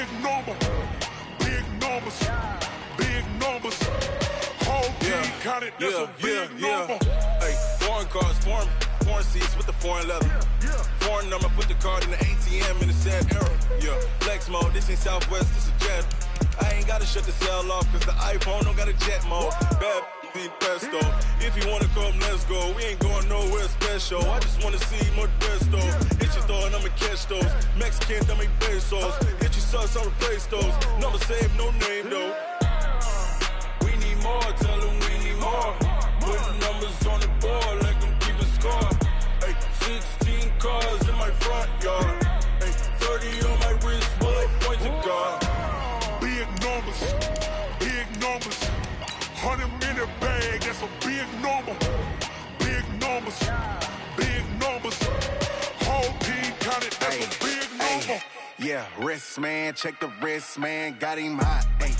big number. Big numbers. Big numbers. Whole team counted, that's a big number. Hey, foreign cars, foreign seats with the foreign leather. Foreign number, put the card in the ATM in the sad era. Yeah, flex mode, this ain't Southwest, this a jet. I ain't gotta shut the cell off, cause the iPhone don't got a jet mode. Bad need pesto. If you wanna come, let's go. We ain't going nowhere special. I just wanna see more desto. Hit your throw and I'ma catch those. Mexican, I'ma make pesos. Hit your sauce, I'll replace those. Number save, no name though. We need more, tell them we need more. Putting numbers on the board, let them keep a score. Hey, 16 cars in my front yard. Hey, 30 on my wrist, bullet points of God. Big numbers, big numbers. 100 minute bag, that's a big number. Big numbers, big numbers. Whole team counted, that's a big number. Yeah, wrist man, check the wrist man, got him hot. Ay,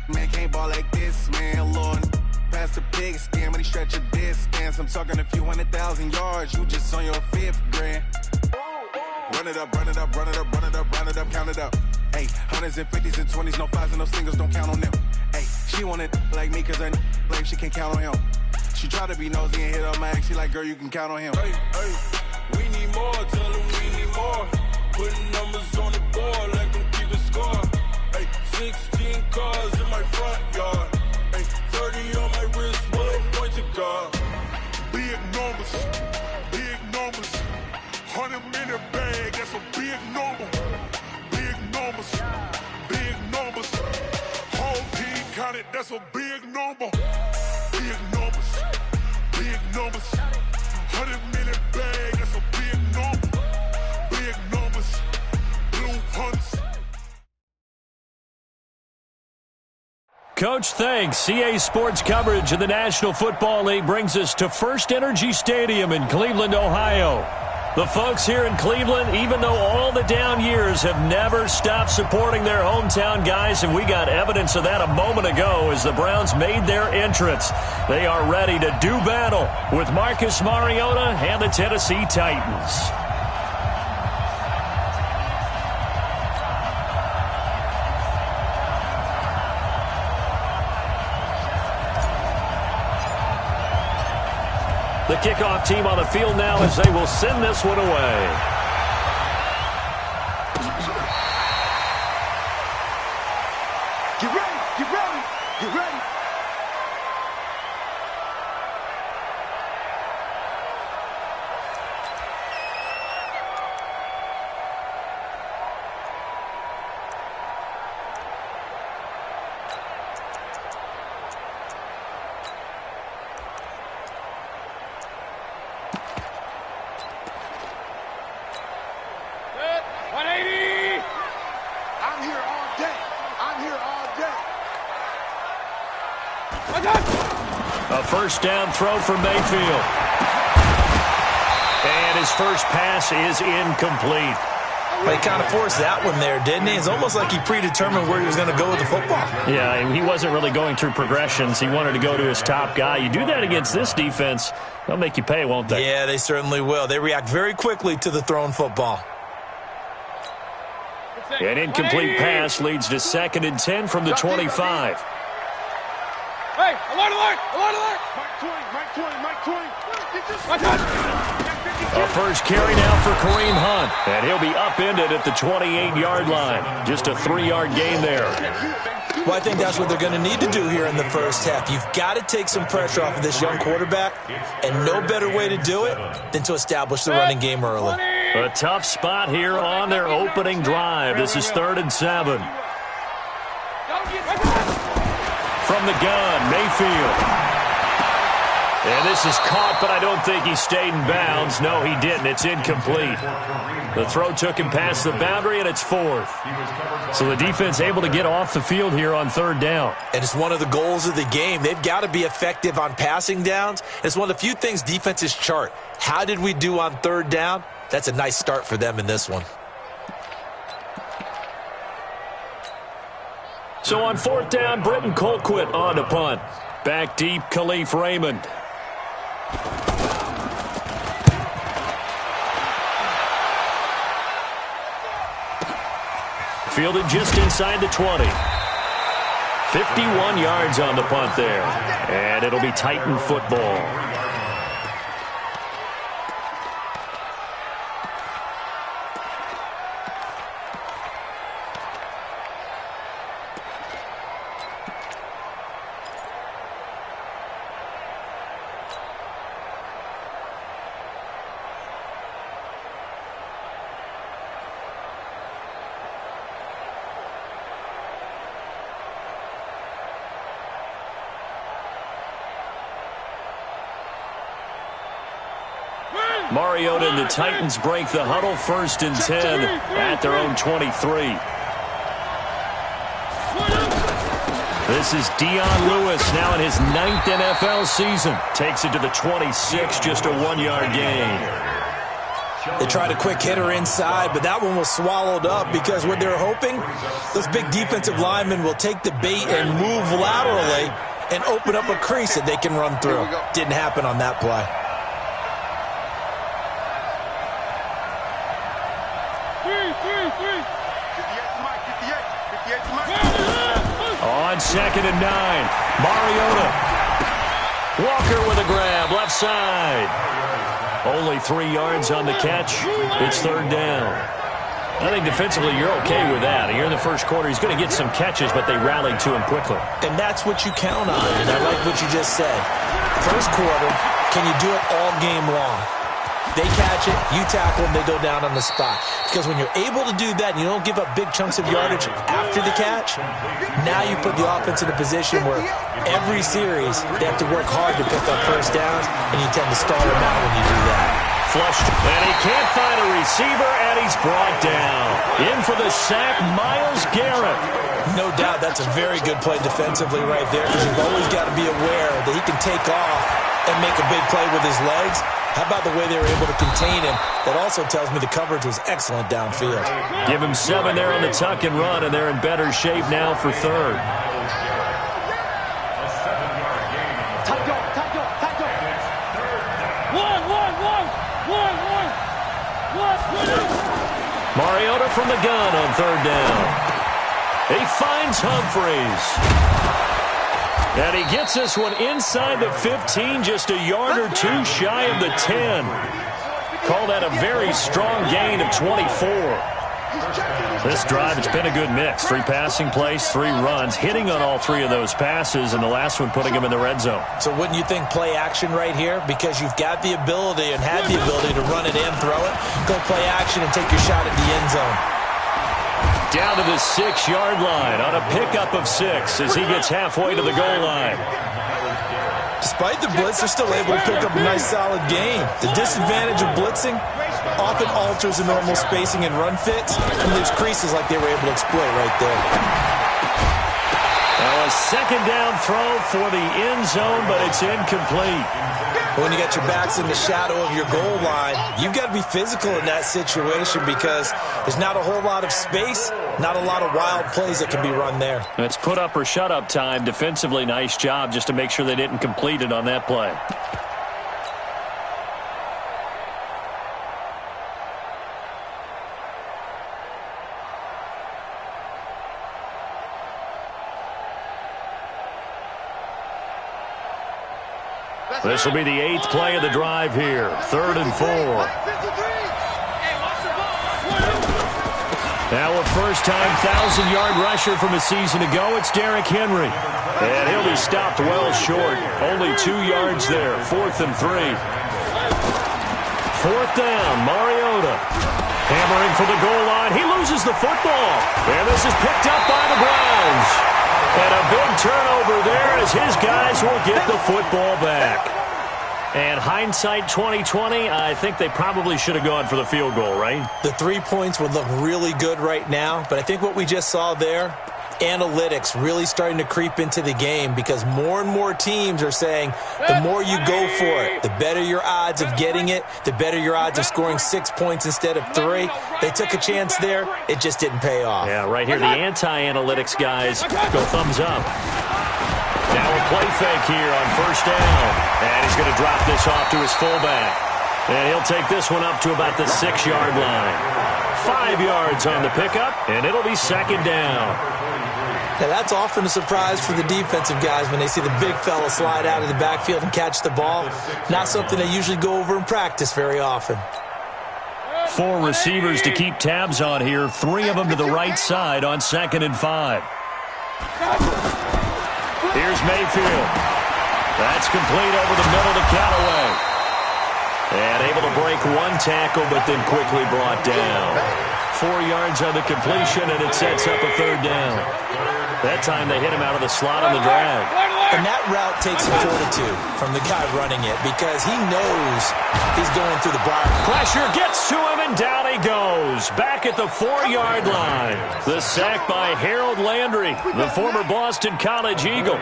man can't ball like this, man. Lord, past the pig skin when he stretch a distance. I'm talking a few 100,000 yards, you just on your 5th grand. Run it up, run it up, run it up, run it up, run it up, count it up. Hey, hundreds and 50s and 20s, no 5s and no singles, don't count on them. Hey, she want it like me cause her blame, she can't count on him. She try to be nosy and hit up my ex, she like, girl, you can count on him. Hey, we need more, tell them we need more. Putting numbers on the board, let them keep a score. Hey, 16 cars in my front yard. Hey, 30 on my wrist, bullet points of God. Big numbers, big numbers. 100 minute bag, that's a big number. Big numbers, big numbers. Whole team counted, that's a big number. Big numbers, big numbers. 100 minute bag, that's a big number. Big numbers, blue hunts. Coach, thanks. CA Sports coverage of the National Football League brings us to First Energy Stadium in Cleveland, Ohio. The folks here in Cleveland, even though all the down years, have never stopped supporting their hometown guys, and we got evidence of that a moment ago as the Browns made their entrance. They are ready to do battle with Marcus Mariota and the Tennessee Titans. The kickoff team on the field now as they will send this one away. Get ready, get ready, get ready. A first down throw for Mayfield. And his first pass is incomplete. Well, he kind of forced that one there, didn't he? It's almost like he predetermined where he was going to go with the football. Yeah, he wasn't really going through progressions. He wanted to go to his top guy. You do that against this defense, they'll make you pay, won't they? Yeah, they certainly will. They react very quickly to the thrown football. An incomplete pass leads to 2nd and 10 from the 25. Hey, alert, alert, alert, alert. Mike 20, Mike 20, Mike 20. A first carry now for Kareem Hunt. And he'll be upended at the 28-yard line. Just a 3-yard gain there. Well, I think that's what they're going to need to do here in the first half. You've got to take some pressure off of this young quarterback, and no better way to do it than to establish the running game early. A tough spot here on their opening drive. This is 3rd and 7. From the gun, Mayfield. And this is caught, but I don't think he stayed in bounds. No, he didn't. It's incomplete. The throw took him past the boundary, and it's 4th. So the defense able to get off the field here on 3rd down. And it's one of the goals of the game. They've got to be effective on passing downs. It's one of the few things defenses chart. How did we do on 3rd down? That's a nice start for them in this one. So on 4th down, Britton Colquitt on to punt. Back deep, Khalif Raymond. Fielded just inside the 20. 51 yards on the punt there. And it'll be Titan football. Mariota and the Titans break the huddle, 1st and 10 at their own 23. This is Dion Lewis now in his 9th NFL season. Takes it to the 26, just a 1-yard gain. They tried a quick hitter inside, but that one was swallowed up because what they're hoping, those big defensive linemen will take the bait and move laterally and open up a crease that they can run through. Didn't happen on that play. On 2nd and 9, Mariota. Walker with a grab, left side. Only 3 yards on the catch. It's 3rd down. I think defensively you're okay with that. Here in the first quarter, he's going to get some catches, but they rallied to him quickly. And that's what you count on, and I like what you just said. First quarter, can you do it all game long? They catch it, you tackle them, they go down on the spot. Because when you're able to do that and you don't give up big chunks of yardage after the catch, now you put the offense in a position where every series they have to work hard to pick up first downs, and you tend to stall them out when you do that. Flushed, and he can't find a receiver, and he's brought down. In for the sack, Myles Garrett. No doubt that's a very good play defensively right there, because you've always got to be aware that he can take off and make a big play with his legs. How about the way they were able to contain him? That also tells me the coverage was excellent downfield. Give him 7 there on the tuck and run, and they're in better shape now for 3rd. Mariota from the gun on 3rd down. He finds Humphreys. And he gets this one inside the 15, just a yard or 2 shy of the 10. Call that a very strong gain of 24. This drive, it's been a good mix. 3 passing plays, 3 runs, hitting on all 3 of those passes, and the last one putting him in the red zone. So wouldn't you think play action right here? Because you've got the ability and had the ability to run it in, throw it, go play action and take your shot at the end zone. Down to the 6-yard line on a pickup of 6 as he gets halfway to the goal line. Despite the blitz, they're still able to pick up a nice solid gain. The disadvantage of blitzing often alters the normal spacing and run fits and leaves creases like they were able to exploit right there. Now a 2nd down throw for the end zone, but it's incomplete. When you got your backs in the shadow of your goal line, you've got to be physical in that situation because there's not a whole lot of space, not a lot of wild plays that can be run there. It's put up or shut up time. Defensively, nice job just to make sure they didn't complete it on that play. This will be the 8th play of the drive here. 3rd and 4. Now a first-time 1,000-yard rusher from a season ago. It's Derrick Henry. And he'll be stopped well short. Only 2 yards there. 4th and 3. 4th down, Mariota. Hammering for the goal line. He loses the football. And this is picked up by the Browns. And a big turnover there as his guys will get the football back. And hindsight 2020, I think they probably should have gone for the field goal, right? The 3 points would look really good right now, but I think what we just saw there, analytics really starting to creep into the game because more and more teams are saying the more you go for it, the better your odds of getting it, the better your odds of scoring 6 points instead of 3. They took a chance there. It just didn't pay off. Yeah, right here, the anti-analytics guys go thumbs up. Now a play fake here on 1st down. And he's going to drop this off to his fullback. And he'll take this one up to about the 6-yard line. 5 yards on the pickup, and it'll be second down. Yeah, that's often a surprise for the defensive guys when they see the big fella slide out of the backfield and catch the ball. Not something they usually go over in practice very often. 4 receivers to keep tabs on here. 3 of them to the right side on 2nd and 5. Here's Mayfield. That's complete over the middle to Callaway. And able to break 1 tackle, but then quickly brought down. 4 yards on the completion, and it sets up a 3rd down. That time they hit him out of the slot on the drag. And that route takes fortitude from the guy running it because he knows he's going through the briar. Pressure gets to him, and down he goes. Back at the 4-yard line. The sack by Harold Landry, the former Boston College Eagle.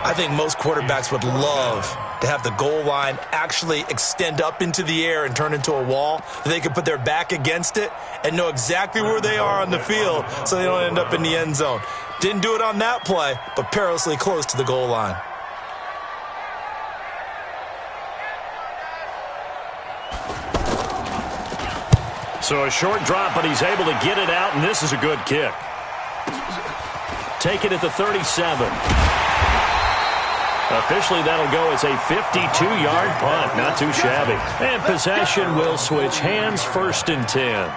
I think most quarterbacks would love to have the goal line actually extend up into the air and turn into a wall. They can put their back against it and know exactly where they are on the field so they don't end up in the end zone. Didn't do it on that play, but perilously close to the goal line. So a short drop, but he's able to get it out, and this is a good kick. Take it at the 37. Officially, that'll go as a 52-yard punt. Not too shabby. And possession will switch hands, 1st and 10.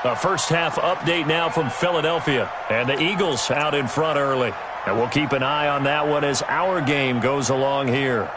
A first-half update now from Philadelphia. And the Eagles out in front early. And we'll keep an eye on that one as our game goes along here.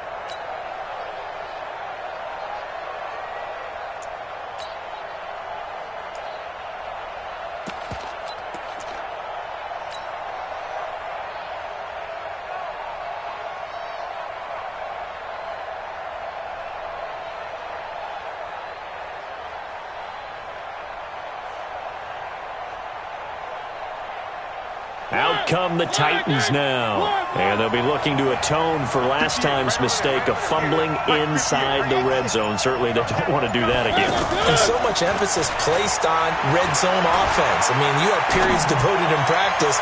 Out come the Titans now. And they'll be looking to atone for last time's mistake of fumbling inside the red zone. Certainly they don't want to do that again. And so much emphasis placed on red zone offense. I mean, you have periods devoted in practice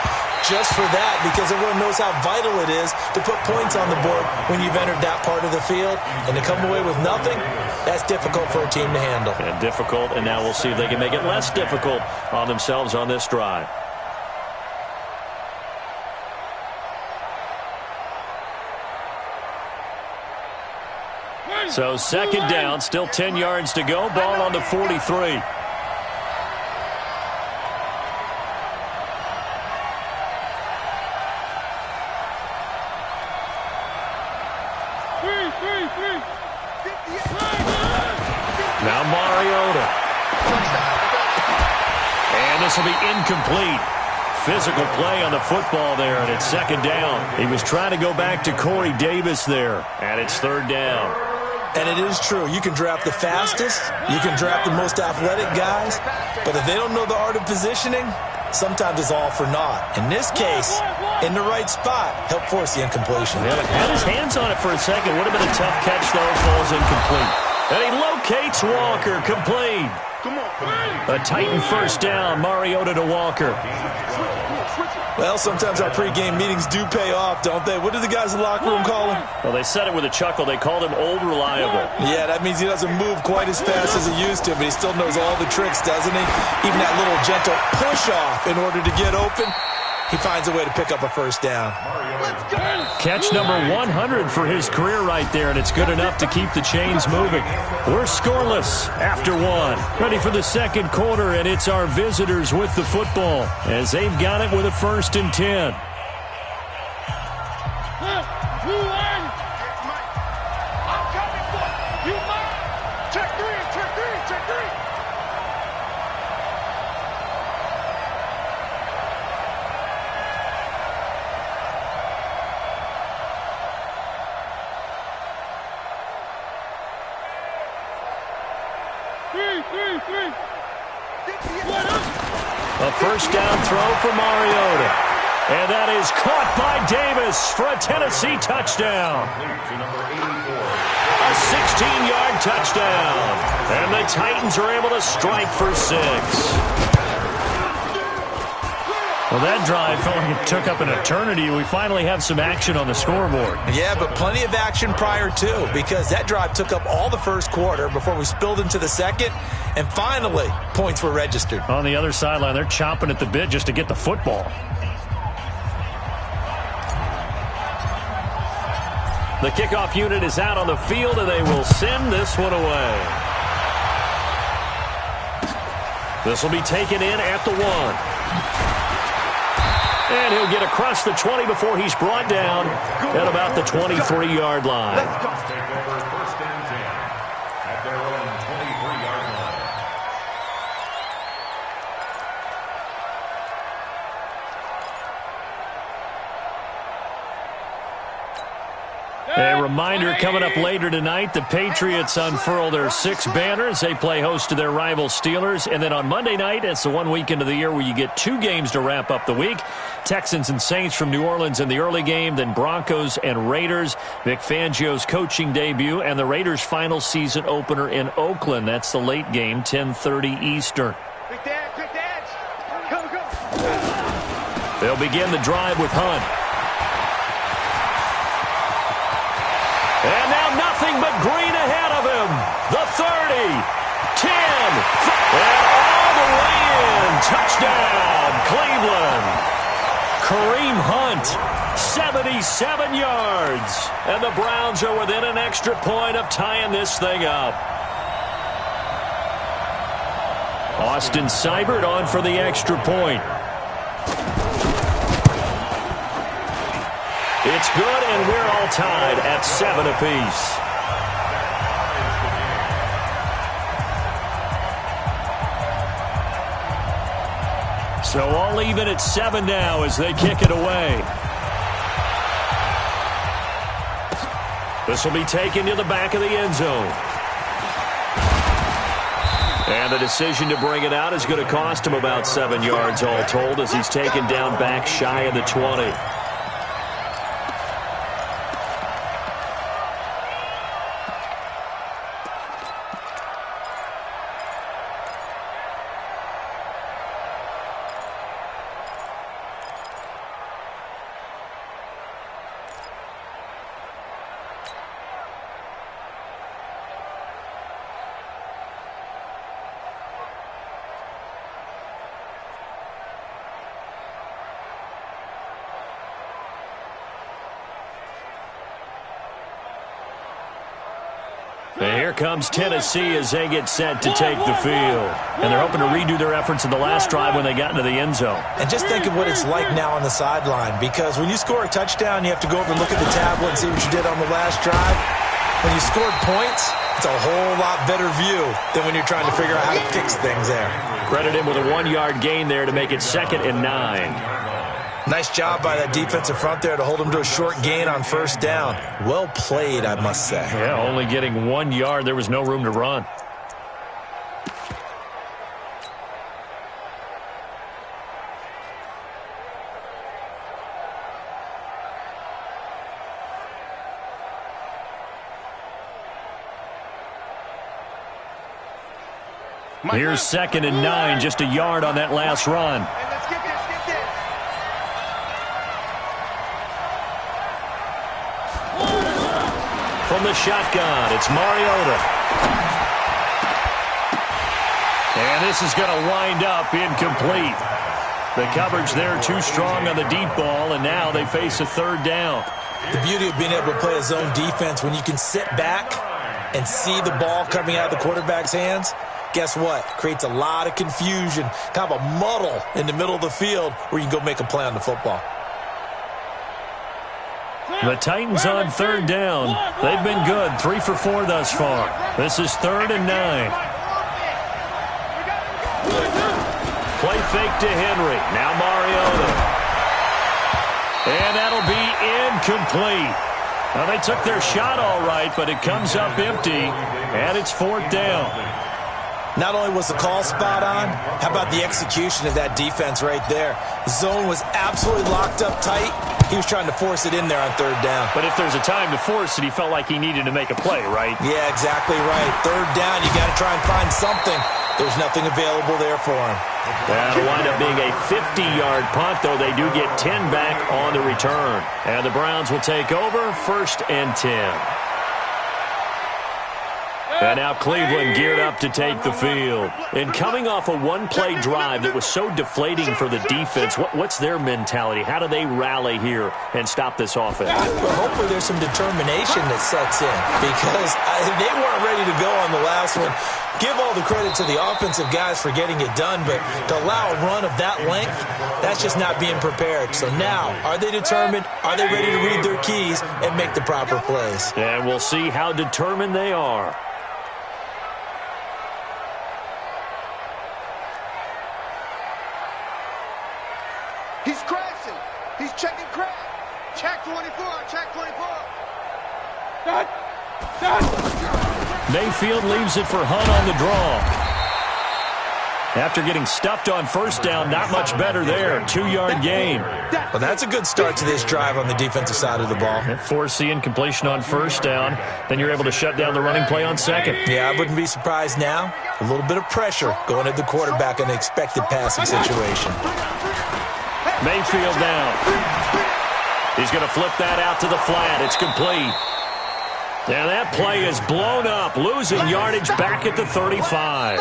just for that because everyone knows how vital it is to put points on the board when you've entered that part of the field. And to come away with nothing, that's difficult for a team to handle. And difficult, and now we'll see if they can make it less difficult on themselves on this drive. So 2nd down, still 10 yards to go. Ball on the 43. Now Mariota. And this will be incomplete. Physical play on the football there, and it's 2nd down. He was trying to go back to Corey Davis there, and it's 3rd down. And it is true. You can draft the fastest. You can draft the most athletic guys. But if they don't know the art of positioning, sometimes it's all for naught. In this case, in the right spot, help force the incompletion. Yeah, had his hands on it for a second. Would have been a tough catch, though. Falls incomplete. And he locates Walker. Complete. A Titan 1st down. Mariota to Walker. Well, sometimes our pregame meetings do pay off, don't they? What do the guys in the locker room call him? Well, they said it with a chuckle. They called him Old Reliable. Yeah, that means he doesn't move quite as fast as he used to, but he still knows all the tricks, doesn't he? Even that little gentle push-off in order to get open, he finds a way to pick up a 1st down. Catch number 100 for his career right there, and it's good enough to keep the chains moving. We're scoreless after 1. Ready for the 2nd quarter, and it's our visitors with the football as they've got it with a 1st and 10. A 1st down throw for Mariota. And that is caught by Davis for a Tennessee touchdown. A 16-yard touchdown. And the Titans are able to strike for 6. Well, that drive felt like it took up an eternity. We finally have some action on the scoreboard. Yeah, but plenty of action prior to, because that drive took up all the first quarter before we spilled into the second, and finally, points were registered. On the other sideline, they're chomping at the bit just to get the football. The kickoff unit is out on the field, and they will send this one away. This will be taken in at the 1. And he'll get across the 20 before he's brought down at about the 23-yard line. Let's go. Take over first and 10 at their own 23-yard line. A reminder coming up later tonight, the Patriots unfurl their 6 banners. They play host to their rival Steelers. And then on Monday night, it's the one weekend of the year where you get 2 games to wrap up the week. Texans and Saints from New Orleans in the early game, then Broncos and Raiders. Vic Fangio's coaching debut, and the Raiders' final season opener in Oakland. That's the late game, 10:30 Eastern. Quick dance. Go. They'll begin the drive with Hunt. And now nothing but green ahead of him. The 30, 10, and all the way in. Touchdown, Cleveland. Kareem Hunt, 77 yards. And the Browns are within an extra point of tying this thing up. Austin Seibert on for the extra point. It's good, and we're all tied at 7 apiece. So all even at 7 now as they kick it away. This will be taken to the back of the end zone. And the decision to bring it out is going to cost him about 7 yards all told as he's taken down back shy of the 20. And here comes Tennessee as they get set to take the field. And they're hoping to redo their efforts in the last drive when they got into the end zone. And just think of what it's like now on the sideline, because when you score a touchdown, you have to go over and look at the tablet and see what you did on the last drive. When you scored points, it's a whole lot better view than when you're trying to figure out how to fix things there. Credit him with a 1-yard gain there to make it 2nd and 9. Nice job by that defensive front there to hold him to a short gain on first down. Well played, I must say. Yeah, only getting 1 yard. There was no room to run. Here's 2nd and 9, just a yard on that last run. From the shotgun, it's Mariota. And this is going to wind up incomplete. The coverage there too strong on the deep ball, and now they face a 3rd down. The beauty of being able to play a zone defense, when you can sit back and see the ball coming out of the quarterback's hands, guess what? Creates a lot of confusion, kind of a muddle in the middle of the field where you can go make a play on the football. The Titans on 3rd down. They've been good, 3 for 4 thus far. This is 3rd and 9. Play fake to Henry. Now Mariota. And that'll be incomplete. Now they took their shot all right, but it comes up empty, and it's 4th down. Not only was the call spot on, how about the execution of that defense right there? The zone was absolutely locked up tight. He was trying to force it in there on 3rd down. But if there's a time to force it, he felt like he needed to make a play, right? Yeah, exactly right. 3rd down, you got to try and find something There was nothing available there for him. That'll wind up being a 50-yard punt, though they do get 10 back on the return. And the Browns will take over, 1st and 10. And now Cleveland geared up to take the field. And coming off a one-play drive that was so deflating for the defense, what's their mentality? How do they rally here and stop this offense? Well, hopefully there's some determination that sets in because they weren't ready to go on the last one. Give all the credit to the offensive guys for getting it done, but to allow a run of that length, that's just not being prepared. So now, are they determined? Are they ready to read their keys and make the proper plays? And we'll see how determined they are. He's crashing. He's checking crash. Check 24. Check 24. Mayfield leaves it for Hunt on the draw. After getting stuffed on 1st down, not much better there. 2-yard gain. Well, that's a good start to this drive on the defensive side of the ball. Force the incompletion on 1st down. Then you're able to shut down the running play on 2nd. Yeah, I wouldn't be surprised now. A little bit of pressure going at the quarterback in an expected passing situation. Mayfield down. He's going to flip that out to the flat. It's complete. Now that play is blown up, losing yardage back at the 35.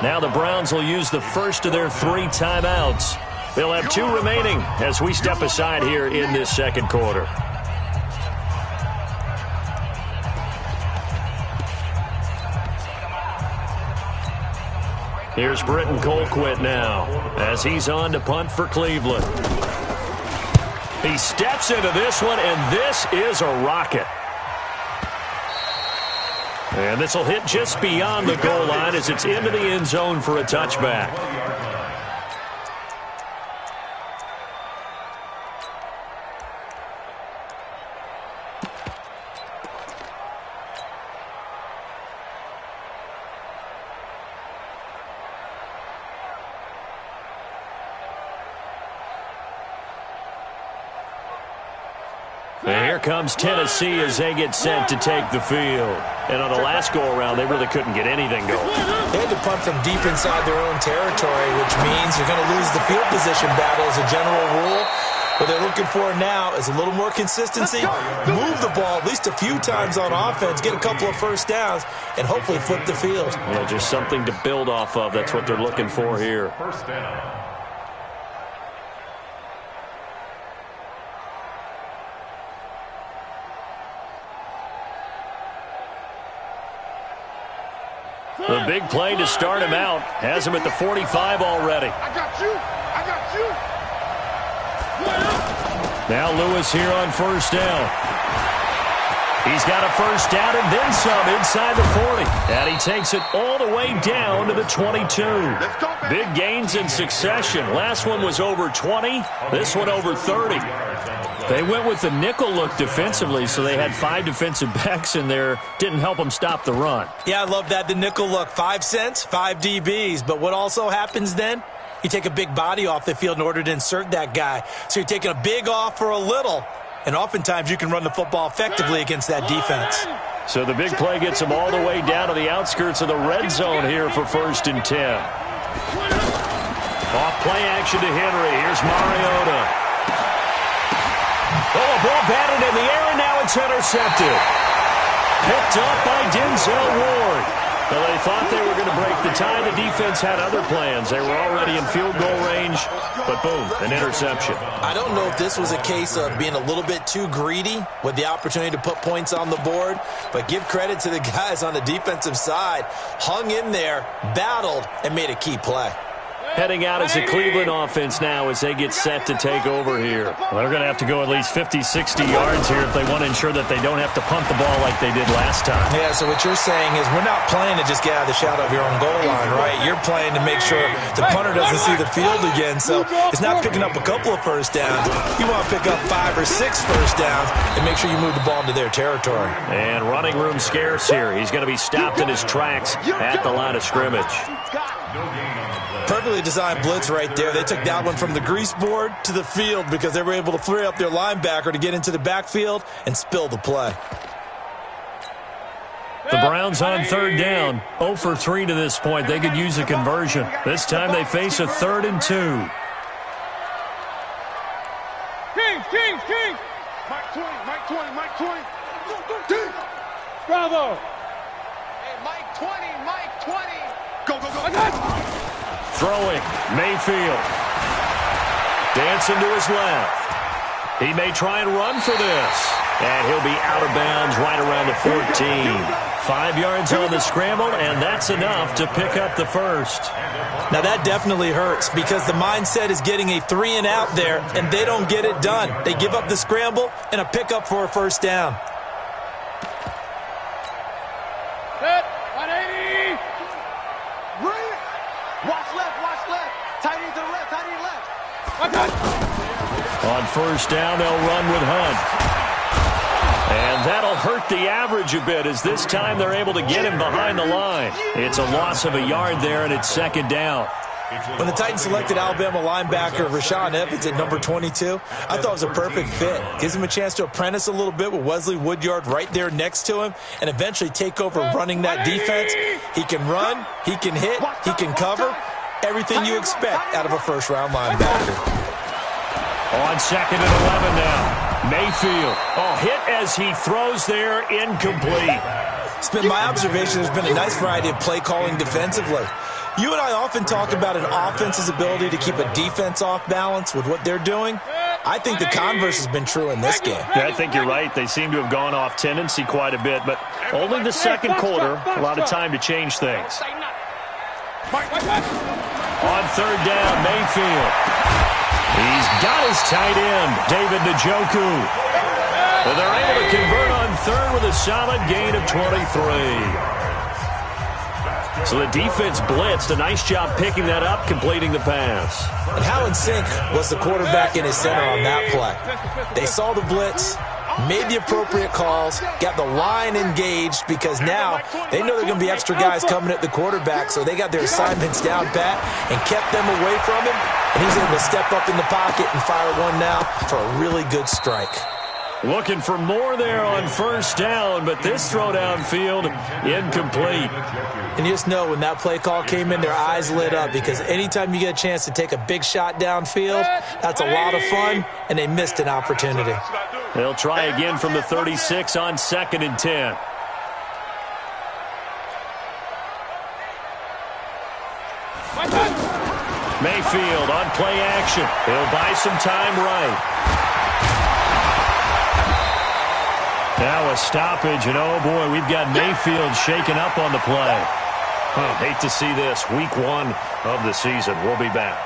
Now the Browns will use the first of their 3 timeouts. They'll have 2 remaining as we step aside here in this 2nd quarter. Here's Britton Colquitt now as he's on to punt for Cleveland. He steps into this one, and this is a rocket. And this will hit just beyond the goal line as it's into the end zone for a touchback. And here comes Tennessee as they get set to take the field. And on the last go-around, they really couldn't get anything going. They had to punt from deep inside their own territory, which means you're going to lose the field position battle as a general rule. What they're looking for now is a little more consistency, move the ball at least a few times on offense, get a couple of 1st downs, and hopefully flip the field. Yeah, just something to build off of. That's what they're looking for here. 1st down. The big play to start him out has him at the 45 already. I got you. I got you. Now Lewis here on 1st down. He's got a 1st down and then some inside the 40. And he takes it all the way down to the 22. Big gains in succession. Last one was over 20. This one over 30. They went with the nickel look defensively, so they had 5 defensive backs in there. Didn't help them stop the run. Yeah, I love that, the nickel look. 5 cents, 5 DBs. But what also happens then? You take a big body off the field in order to insert that guy. So you're taking a big off for a little. And oftentimes you can run the football effectively against that defense. So the big play gets them all the way down to the outskirts of the red zone here for 1st and 10. Off play action to Henry. Here's Mariota. Oh, a ball batted in the air, and now it's intercepted. Picked up by Denzel Ward. Well, they thought they were going to break the tie. The defense had other plans. They were already in field goal range, but boom, an interception. I don't know if this was a case of being a little bit too greedy with the opportunity to put points on the board, but give credit to the guys on the defensive side. Hung in there, battled, and made a key play. Heading out as a Cleveland offense now as they get set to take over here. Well, they're going to have to go at least 50, 60 yards here if they want to ensure that they don't have to punt the ball like they did last time. Yeah, so what you're saying is we're not playing to just get out of the shadow of your own goal line, right? You're playing to make sure the punter doesn't see the field again. So it's not picking up a couple of 1st downs. You want to pick up 5 or 6 1st downs and make sure you move the ball into their territory. And running room scarce here. He's going to be stopped in his tracks at the line of scrimmage. Perfectly designed blitz right there. They took that one from the grease board to the field because they were able to free up their linebacker to get into the backfield and spill the play. The Browns on third down, 0 for 3 to this point. They could use a conversion. This time they face a 3rd and 2. Kings. Mike 20. Bravo. Hey, Mike 20. Go. Throwing, Mayfield. Dancing to his left. He may try and run for this. And he'll be out of bounds right around the 14. 5 yards on the scramble, and that's enough to pick up the first. Now that definitely hurts because the mindset is getting a 3 and out there, and they don't get it done. They give up the scramble and a pickup for a first down. Set, 180. Watch left. Tight end to the left, On first down, they'll run with Hunt. And that'll hurt the average a bit as this time they're able to get him behind the line. It's a loss of a yard there, and it's 2nd down. When the Titans selected Alabama linebacker Rashaan Evans at number 22, I thought it was a perfect fit. Gives him a chance to apprentice a little bit with Wesley Woodyard right there next to him and eventually take over running that defense. He can run, he can hit, he can cover. Everything you expect out of a first-round linebacker. On 2nd and 11 now. Mayfield. Hit as he throws there, incomplete. It's been my observation there's been a nice variety of play calling defensively. You and I often talk about an offense's ability to keep a defense off balance with what they're doing. I think the converse has been true in this game. Yeah, I think you're right. They seem to have gone off tendency quite a bit, but only the second quarter, a lot of time to change things. On third down, Mayfield. He's got his tight end, David Njoku. And they're able to convert on third with a solid gain of 23. So the defense blitzed. A nice job picking that up, completing the pass. And how in sync was the quarterback in his center on that play? They saw the blitz, made the appropriate calls, got the line engaged because now they know there are going to be extra guys coming at the quarterback, so they got their assignments down pat and kept them away from him, and he's able to step up in the pocket and fire one now for a really good strike. Looking for more there on first down, but this throw downfield incomplete. And you just know when that play call came in, their eyes lit up because anytime you get a chance to take a big shot downfield, that's a lot of fun, and they missed an opportunity. They'll try again from the 36 on 2nd and 10. Mayfield on play action. He'll buy some time right. Now a stoppage, and oh boy, we've got Mayfield shaken up on the play. Hate to see this. Week 1 of the season. We'll be back.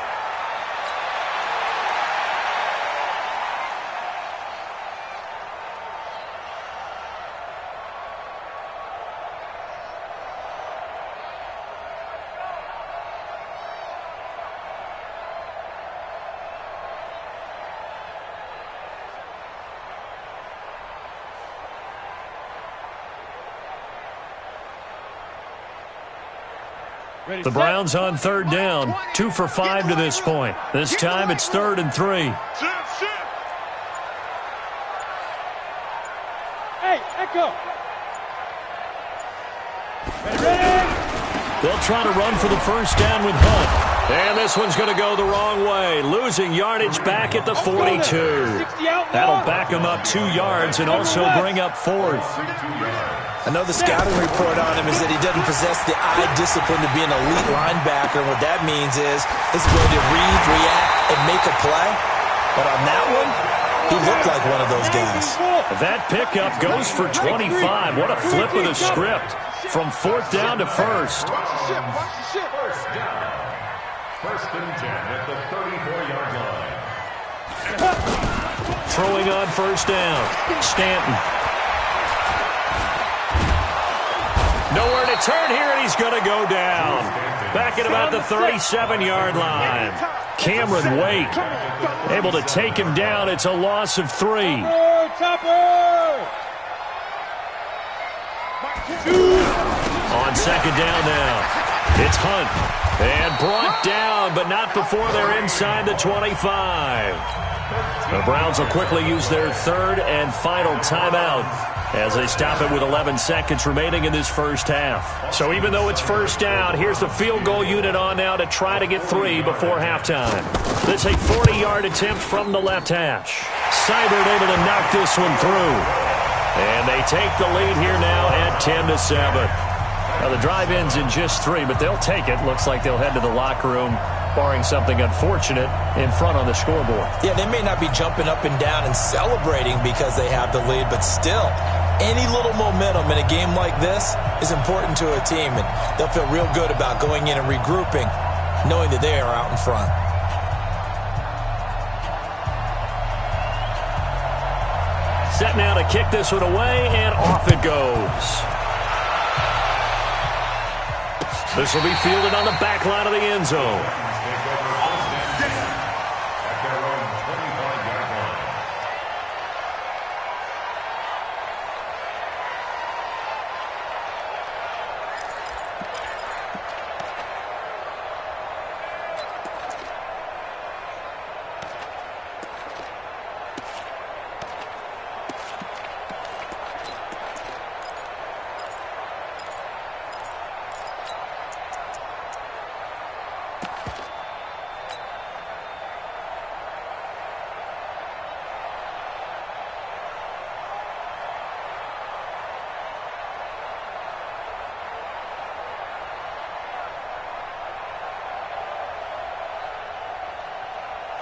The Browns on third down, 2 for 5 to this point. This time it's 3rd and 3. Hey, Echo. Ready. They'll try to run for the first down with Hunt. And this one's going to go the wrong way, losing yardage back at the 42. That'll back him up 2 yards and also bring up 4th. I know the scouting report on him is that he doesn't possess the eye discipline to be an elite linebacker. And what that means is his ability to read, react, and make a play. But on that one, he looked like one of those guys. That pickup goes for 25. What a flip of the script from 4th down to 1st. First down. 1st and 10 at the 34-yard line. Throwing on first down, Stanton. Nowhere to turn here, and he's going to go down. Back at about the 37-yard line. Cameron Wake able to take him down. It's a loss of 3. On 2nd down now. It's Hunt. And brought down, but not before they're inside the 25. The Browns will quickly use their 3rd and final timeout as they stop it with 11 seconds remaining in this first half. So even though it's first down, here's the field goal unit on now to try to get 3 before halftime. This a 40-yard attempt from the left hash. Seibert able to knock this one through. And they take the lead here now at 10-7. Now the drive ends in just 3, but they'll take it. Looks like they'll head to the locker room, barring something unfortunate in front on the scoreboard. Yeah, they may not be jumping up and down and celebrating because they have the lead, but still, any little momentum in a game like this is important to a team, and they'll feel real good about going in and regrouping, knowing that they are out in front. Set now to kick this one away, and off it goes. This will be fielded on the back line of the end zone.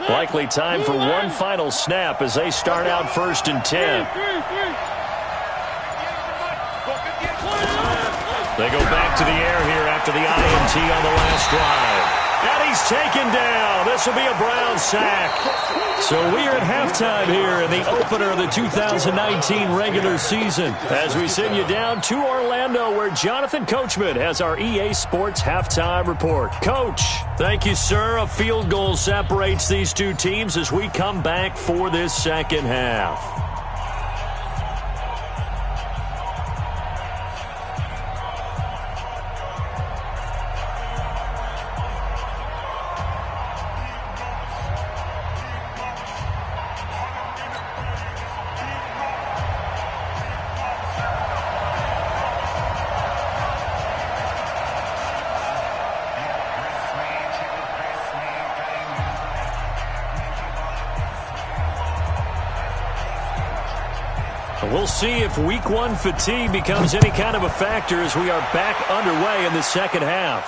Likely time for one final snap as they start out 1st and 10. They go back to the air here after the INT on the last drive. And he's taken down. This will be a Brown sack. So we are at halftime here in the opener of the 2019 regular season as we send you down to Orlando where Jonathan Coachman has our EA Sports halftime report. Coach, thank you, sir. A field goal separates these two teams as we come back for this second half. We'll see if week one fatigue becomes any kind of a factor as we are back underway in the second half.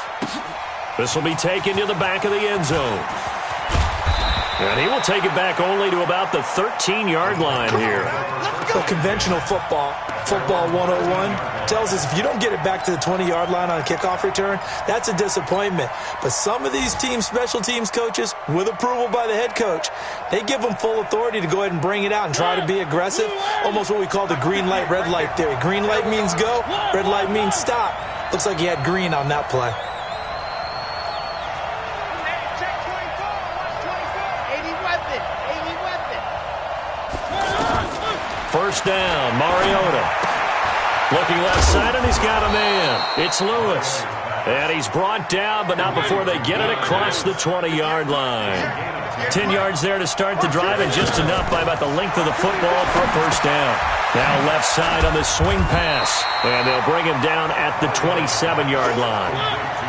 This will be taken to the back of the end zone. And he will take it back only to about the 13-yard line here. So conventional football 101, tells us if you don't get it back to the 20-yard line on a kickoff return, that's a disappointment. But some of these teams, special teams coaches, with approval by the head coach, they give them full authority to go ahead and bring it out and try to be aggressive. Almost what we call the green light, red light theory. Green light means go, red light means stop. Looks like he had green on that play. First down, Mariota. Looking left side, and he's got a man. It's Lewis. And he's brought down, but not before they get it across the 20-yard line. 10 yards there to start the drive, and just enough by about the length of the football for a first down. Now left side on the swing pass, and they'll bring him down at the 27-yard line.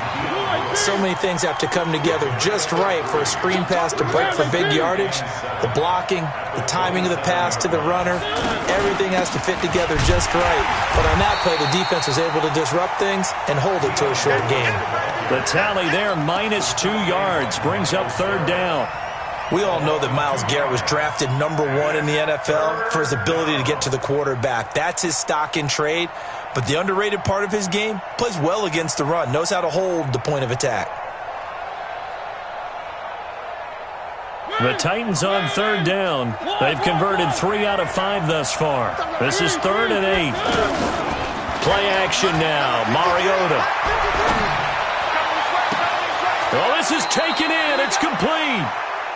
So many things have to come together just right for a screen pass to break for big yardage. The blocking, the timing of the pass to the runner, everything has to fit together just right. But on that play, the defense was able to disrupt things and hold it to a short game. The tally there, -2 yards, brings up third down. We all know that Myles Garrett was drafted #1 in the NFL for his ability to get to the quarterback. That's his stock in trade. But the underrated part of his game, plays well against the run, knows how to hold the point of attack. The Titans on third down. They've converted 3 out of 5 thus far. This is 3rd and 8. Play action now. Mariota. Well, this is taken in. It's complete.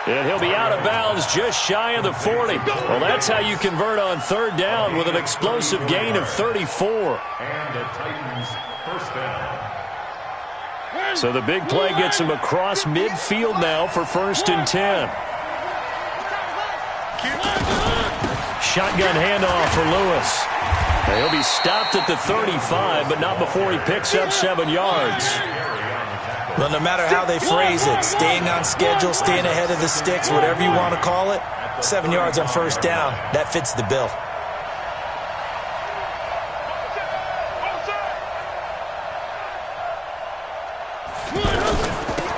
And he'll be out of bounds just shy of the 40. Well, that's how you convert on third down with an explosive gain of 34. And the Titans first down. So the big play gets him across midfield now for 1st and 10. Shotgun handoff for Lewis. He'll be stopped at the 35, but not before he picks up 7 yards. Well, no matter how they phrase it, staying on schedule, staying ahead of the sticks, whatever you want to call it, 7 yards on first down, that fits the bill.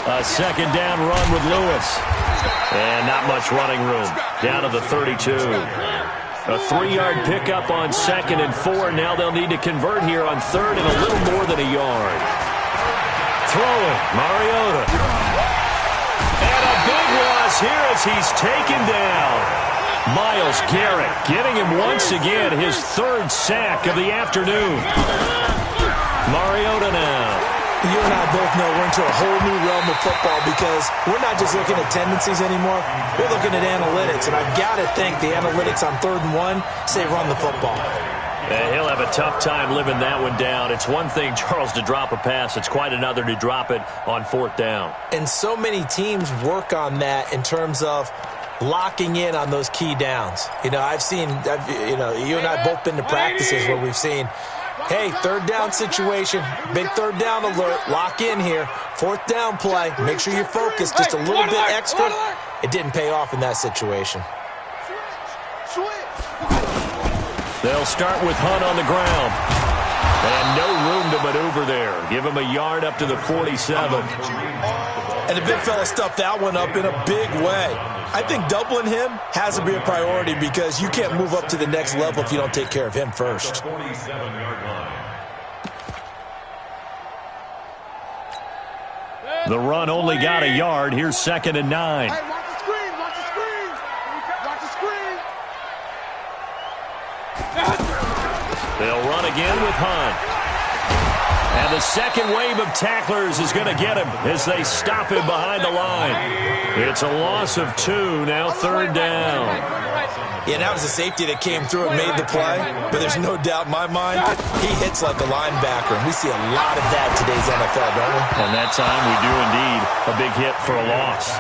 A second down run with Lewis. And not much running room. Down to the 32. A 3-yard pickup on 2nd and 4. Now they'll need to convert here on 3rd and a little more than a yard. Throwing, Mariota. And a big loss here as he's taken down. Myles Garrett getting him once again his 3rd sack of the afternoon. Mariota now. You and I both know we're into a whole new realm of football because we're not just looking at tendencies anymore. We're looking at analytics, and I've got to think the analytics on 3rd and 1 say run the football. He'll have a tough time living that one down. It's one thing, Charles, to drop a pass. It's quite another to drop it on 4th down. And so many teams work on that in terms of locking in on those key downs. You know, you and I both been to practices where we've seen, hey, 3rd down situation, big 3rd down alert, lock in here, 4th down play, make sure you're focused just a little bit extra. It didn't pay off in that situation. They'll start with Hunt on the ground. And no room to maneuver there. Give him a yard up to the 47. And the big fella stuffed that one up in a big way. I think doubling him has to be a priority because you can't move up to the next level if you don't take care of him first. The run only got a yard. Here's 2nd and 9. Hey, watch the screen, watch the screen. Watch the screen. They'll run again with Hunt. And the second wave of tacklers is going to get him as they stop him behind the line. It's a loss of 2, now 3rd down. Yeah, that was a safety that came through and made the play, but there's no doubt in my mind, he hits like a linebacker, and we see a lot of that in today's NFL, don't we? And that time we do indeed a big hit for a loss.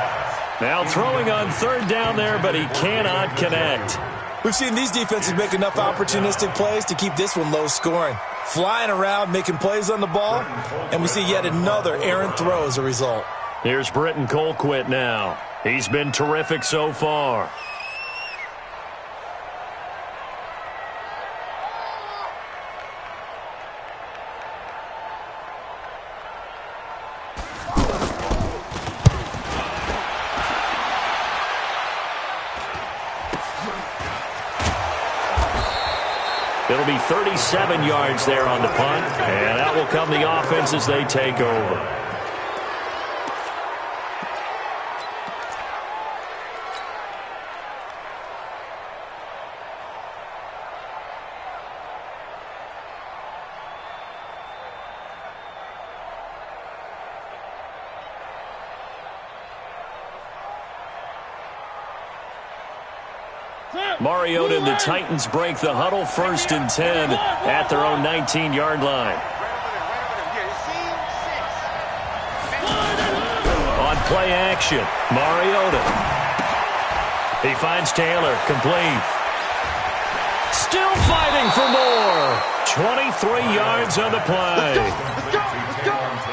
Now throwing on 3rd down there, but he cannot connect. We've seen these defenses make enough opportunistic plays to keep this one low scoring. Flying around, making plays on the ball, and we see yet another errant throw as a result. Here's Britton Colquitt now. He's been terrific so far. It'll be 37 yards there on the punt, and that will come the offense as they take over. Mariota and the Titans break the huddle, 1st and 10 at their own 19-yard line. On play action, Mariota. He finds Taylor, complete. Still fighting for more. 23 yards on the play.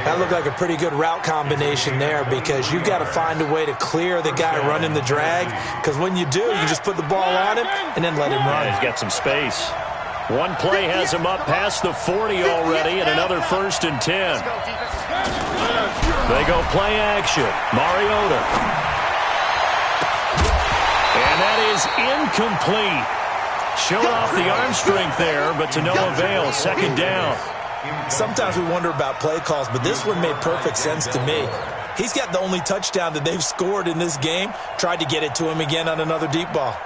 That looked like a pretty good route combination there because you've got to find a way to clear the guy running the drag, because when you do, you just put the ball on him and then let him run. He's got some space. One play has him up past the 40 already, and another 1st and 10. They go play action. Mariota. And that is incomplete. Showed off the arm strength there, but to no avail. 2nd down. Sometimes we wonder about play calls, but this one made perfect sense to me. He's got the only touchdown that they've scored in this game. Tried to get it to him again on another deep ball.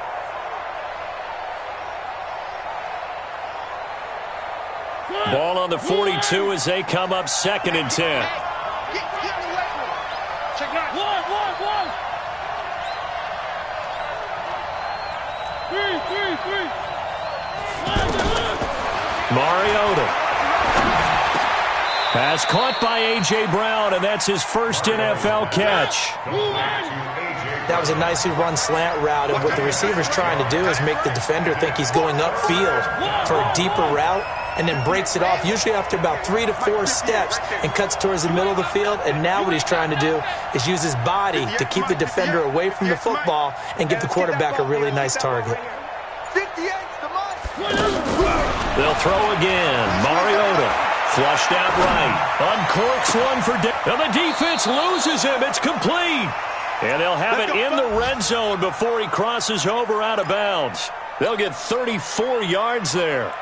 Ball on the 42 as they come up 2nd and 10. Check one. Three. Mariota. Pass caught by A.J. Brown, and that's his first NFL catch. That was a nicely run slant route, and what the receiver's trying to do is make the defender think he's going upfield for a deeper route, and then breaks it off, usually after about 3 to 4 steps, and cuts towards the middle of the field. And now what he's trying to do is use his body to keep the defender away from the football and give the quarterback a really nice target. They'll throw again. Mariota flushed out right. Uncorks one for and the defense loses him. It's complete. And they'll have it in the red zone before he crosses over out of bounds. They'll get 34 yards there.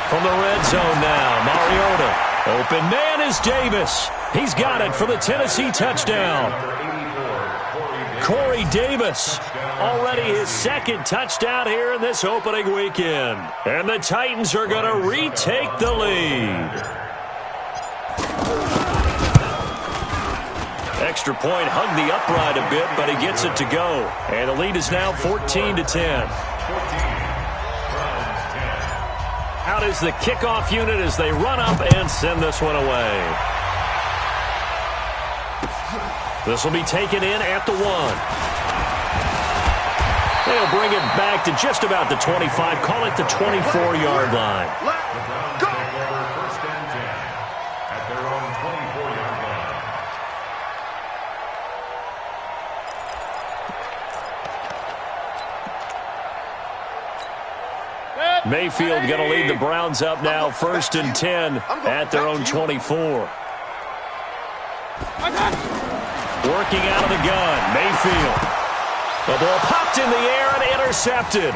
From the red zone now, Mariota. Open man is Davis. He's got it for the Tennessee touchdown. Corey Davis, already his second touchdown here in this opening weekend. And the Titans are going to retake the lead. Extra point hugged the upright a bit, but he gets it to go. And the lead is now 14-10. Out is the kickoff unit as they run up and send this one away. This will be taken in at the 1. They'll bring it back to just about the 25. Call it the 24-yard line. Go! First and 10 at their own 24-yard line. Mayfield going to lead the Browns up now, 1st and 10 at their own 24. Working out of the gun, Mayfield. The ball popped in the air and intercepted.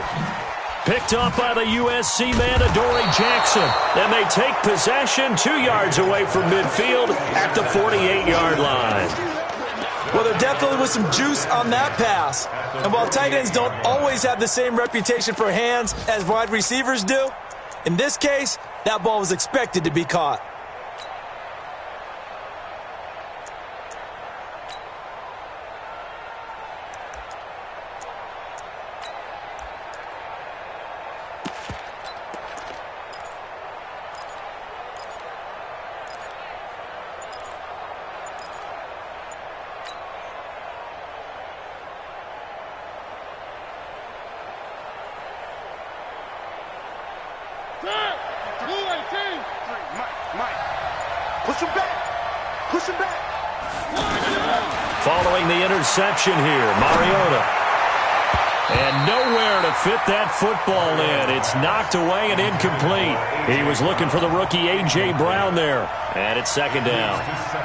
Picked up by the USC man, Adoree Jackson. And they take possession 2 yards away from midfield at the 48-yard line. Well, there definitely was some juice on that pass. And while tight ends don't always have the same reputation for hands as wide receivers do, in this case, that ball was expected to be caught. Following the interception here, Mariota. And nowhere to fit that football in. It's knocked away and incomplete. He was looking for the rookie A.J. Brown there. And it's 2nd down.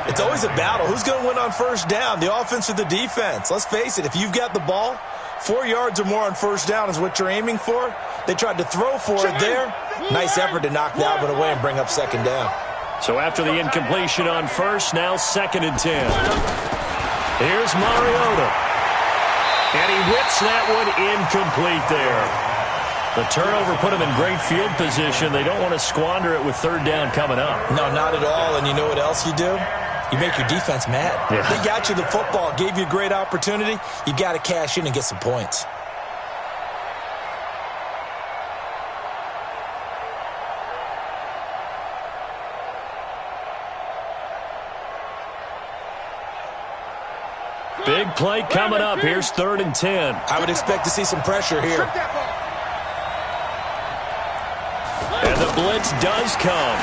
It's always a battle. Who's going to win on 1st down, the offense or the defense? Let's face it, if you've got the ball, 4 yards or more on 1st down is what you're aiming for. They tried to throw for it there. Nice effort to knock that one away and bring up 2nd down. So after the incompletion on 1st, now 2nd and 10. Here's Mariota. And he whips that one incomplete there. The turnover put him in great field position. They don't want to squander it with 3rd down coming up. No, not at all. And you know what else you do? You make your defense mad. Yeah. They got you the football, gave you a great opportunity. You got to cash in and get some points. Big play coming up. Here's 3rd and 10. I would expect to see some pressure here. And the blitz does come.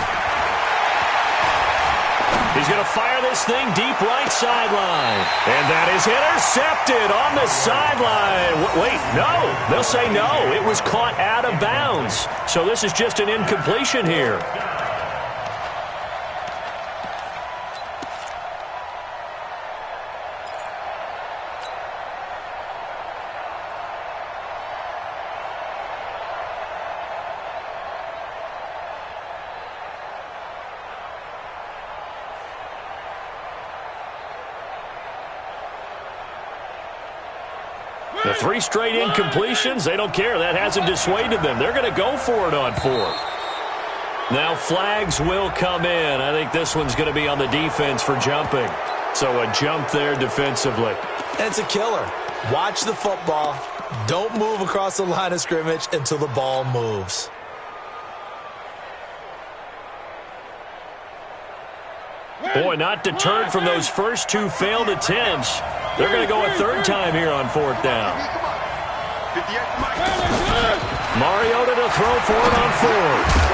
He's going to fire this thing deep right sideline. And that is intercepted on the sideline. Wait, no. They'll say no. It was caught out of bounds. So this is just an incompletion here. The 3 straight incompletions, they don't care. That hasn't dissuaded them. They're going to go for it on 4th. Now flags will come in. I think this one's going to be on the defense for jumping. So a jump there defensively. And it's a killer. Watch the football. Don't move across the line of scrimmage until the ball moves. Boy, not deterred from those first two failed attempts. They're going to go a third time here on fourth down. Mariota to throw for it on fourth.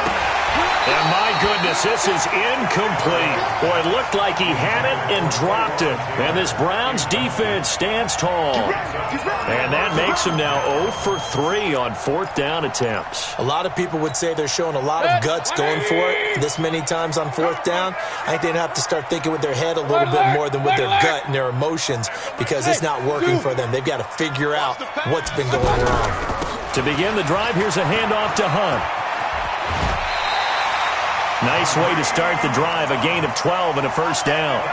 And my goodness, this is incomplete. Boy, it looked like he had it and dropped it. And this Browns defense stands tall. And that makes him now 0 for 3 on fourth down attempts. A lot of people would say they're showing a lot of guts going for it this many times on fourth down. I think they'd have to start thinking with their head a little bit more than with their gut and their emotions, because it's not working for them. They've got to figure out what's been going wrong. To begin the drive, here's a handoff to Hunt. Nice way to start the drive, a gain of 12 and a first down.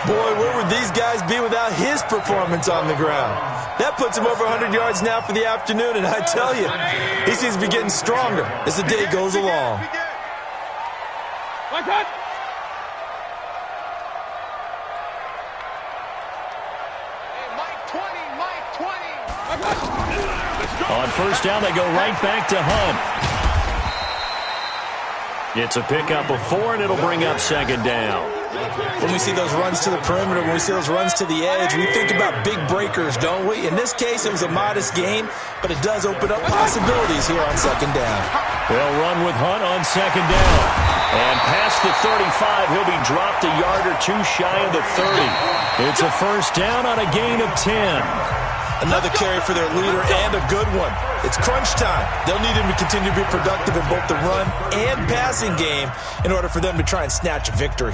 Boy, where would these guys be without his performance on the ground? That puts him over 100 yards now for the afternoon, and I tell you, he seems to be getting stronger as the day goes along. On first down, they go right back to Hunt. It's a pickup of 4, and it'll bring up second down. When we see those runs to the perimeter, when we see those runs to the edge, we think about big breakers, don't we? In this case, it was a modest gain, but it does open up possibilities here on second down. They'll run with Hunt on second down. And past the 35, he'll be dropped a yard or two shy of the 30. It's a first down on a gain of 10. Another carry for their leader, and a good one. It's crunch time. They'll need him to continue to be productive in both the run and passing game in order for them to try and snatch a victory.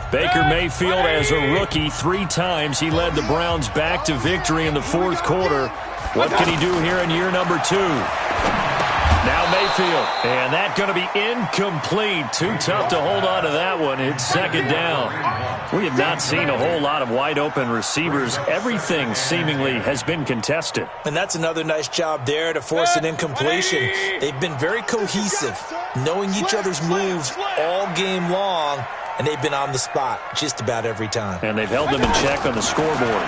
Baker Mayfield, as a rookie, 3 times he led the Browns back to victory in the fourth quarter. What can he do here in year number 2? Now Mayfield, and that going to be incomplete. Too tough to hold on to that one. It's second down. We have not seen a whole lot of wide-open receivers. Everything seemingly has been contested. And that's another nice job there to force an incompletion. They've been very cohesive, knowing each other's moves all game long, and they've been on the spot just about every time. And they've held them in check on the scoreboard.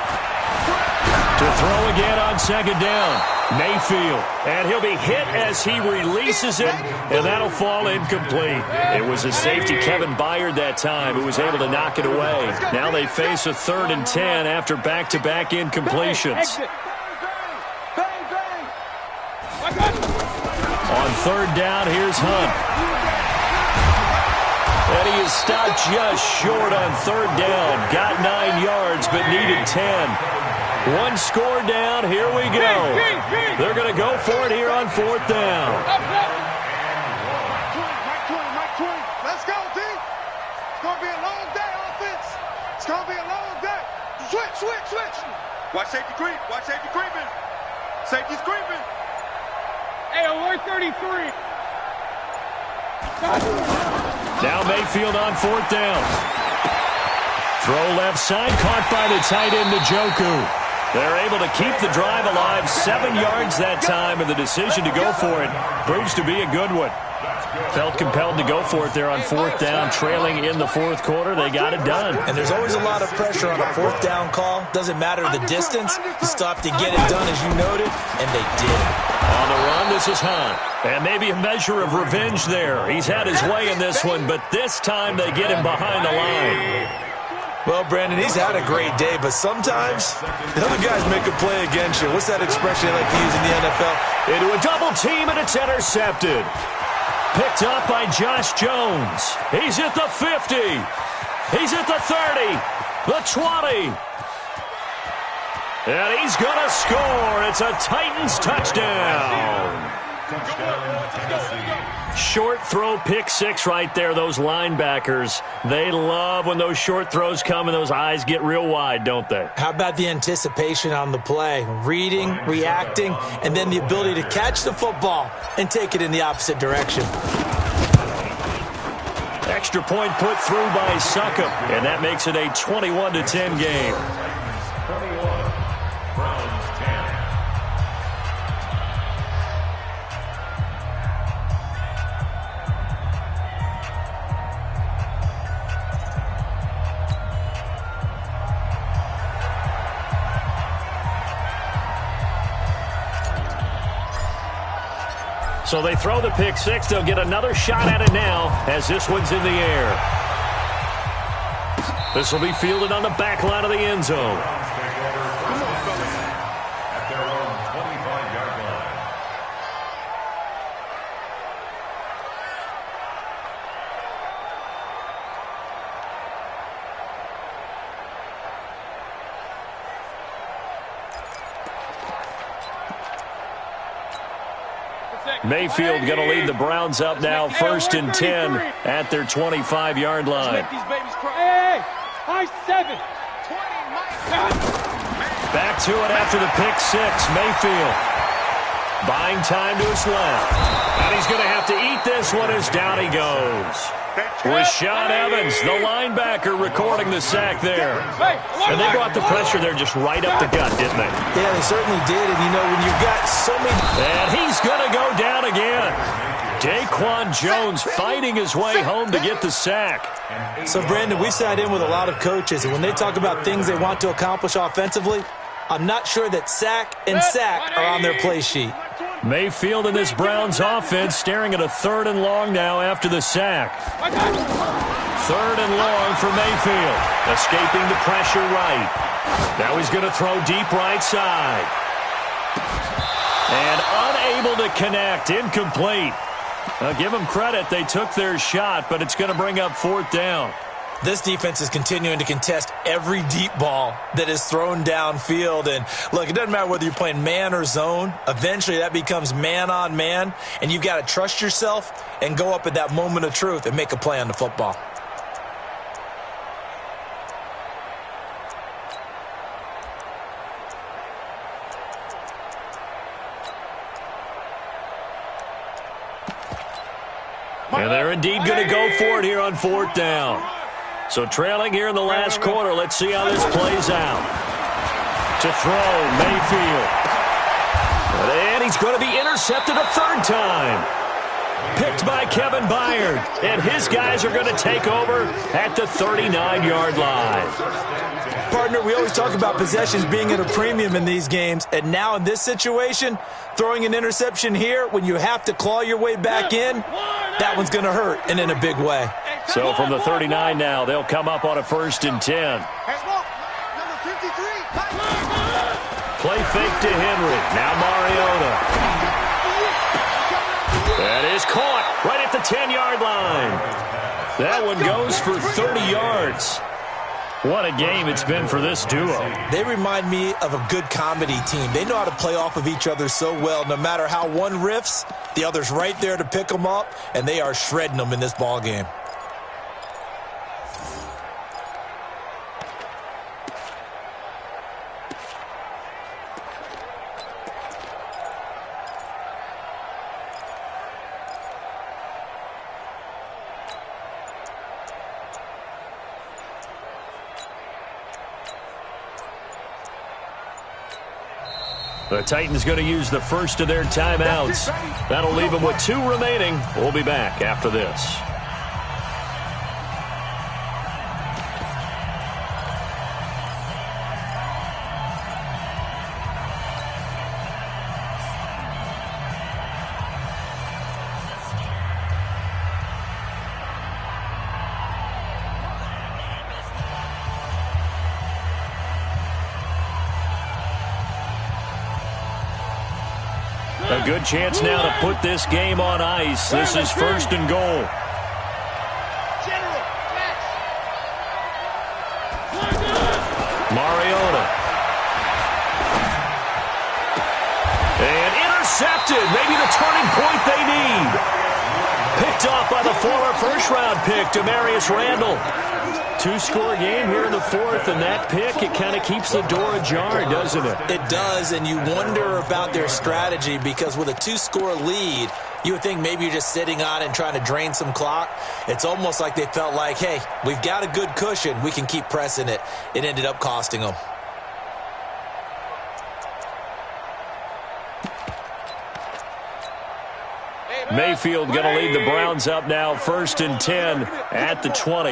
To throw again on second down, Mayfield. And he'll be hit as he releases it, and that'll fall incomplete. It was a safety, Kevin Byard, that time, who was able to knock it away. Now they face a 3rd and 10 after back-to-back incompletions. On third down, here's Hunt. And he is stopped just short on third down. Got 9 yards, but needed 10. 1 score down. Here we go. They're going to go for it here on fourth down. Let's go, D. It's going to be a long day, offense. It's going to be a long day. Switch. Watch safety creep. Watch safety creeping. Safety's creeping. Hey, alert 33. Now Mayfield on fourth down. Throw left side, caught by the tight end, Njoku. They're able to keep the drive alive, 7 yards that time, and the decision to go for it proves to be a good one. Felt compelled to go for it there on fourth down, trailing in the fourth quarter. They got it done. And there's always a lot of pressure on a fourth down call. Doesn't matter the distance. You still have to get it done, as you noted, and they did. On the run, this is Hunt. And maybe a measure of revenge there. He's had his way in this one, but this time they get him behind the line. Well, Brandon, he's had a great day, but sometimes the other guys make a play against you. What's that expression they like to use in the NFL? Into a double team, and it's intercepted. Picked up by Josh Jones. He's at the 50. He's at the 30. The 20. And he's going to score. It's a Titans touchdown. Short throw, pick 6 right there. Those linebackers, they love when those short throws come and those eyes get real wide, don't they? How about the anticipation on the play? Reading, reacting, and then the ability to catch the football and take it in the opposite direction. Extra point put through by Succop, and that makes it a 21-10 game. So they throw the pick six. They'll get another shot at it now as this one's in the air. This will be fielded on the back line of the end zone. At their own 25-yard line. Mayfield going to lead the Browns up now, 1st and 10 at their 25-yard line. Hey, high 7. 20, Back to it after the pick six. Mayfield buying time to his left. And he's going to have to eat this one as down he goes. Rashaan Evans, the linebacker, recording the sack there. And they brought the pressure there just right up the gut, didn't they? Yeah, they certainly did. And, you know, when you've got so many... And he's going to go down again. Daquan Jones fighting his way home to get the sack. So, Brandon, we sat in with a lot of coaches, and when they talk about things they want to accomplish offensively, I'm not sure that sack and sack are on their play sheet. Mayfield in this Browns offense staring at a 3rd and long now after the sack. 3rd and long for Mayfield. Escaping the pressure right. Now he's going to throw deep right side. And unable to connect. Incomplete. I'll give them credit. They took their shot, but it's going to bring up 4th down. This defense is continuing to contest every deep ball that is thrown downfield. And, look, it doesn't matter whether you're playing man or zone. Eventually that becomes man on man, and you've got to trust yourself and go up at that moment of truth and make a play on the football. And they're indeed going to go for it here on 4th down. So trailing here in the last quarter. Let's see how this plays out. To throw, Mayfield. And he's going to be intercepted a 3rd time. Picked by Kevin Byard. And his guys are going to take over at the 39-yard line. Partner, we always talk about possessions being at a premium in these games. And now in this situation, throwing an interception here when you have to claw your way back in, that one's going to hurt, and in a big way. So from the 39 now, they'll come up on a 1st and 10. Play fake to Henry. Now Mariota. That is caught right at the 10-yard line. That one goes for 30 yards. What a game it's been for this duo. They remind me of a good comedy team. They know how to play off of each other so well. No matter how one riffs, the other's right there to pick them up, and they are shredding them in this ball game. The Titans going to use the first of their timeouts. That'll leave them with 2 remaining. We'll be back after this. A good chance now to put this game on ice. This is 1st and goal. Mariota. And intercepted. Maybe the turning point they need. Picked off by the former first-round pick, Demarius Randall. 2-score game here in the 4th, and that pick, it kind of keeps the door ajar, doesn't it? It does, and you wonder about their strategy because with a 2-score lead, you would think maybe you're just sitting on it and trying to drain some clock. It's almost like they felt like, hey, we've got a good cushion. We can keep pressing it. It ended up costing them. Mayfield going to lead the Browns up now, 1st and 10 at the 20.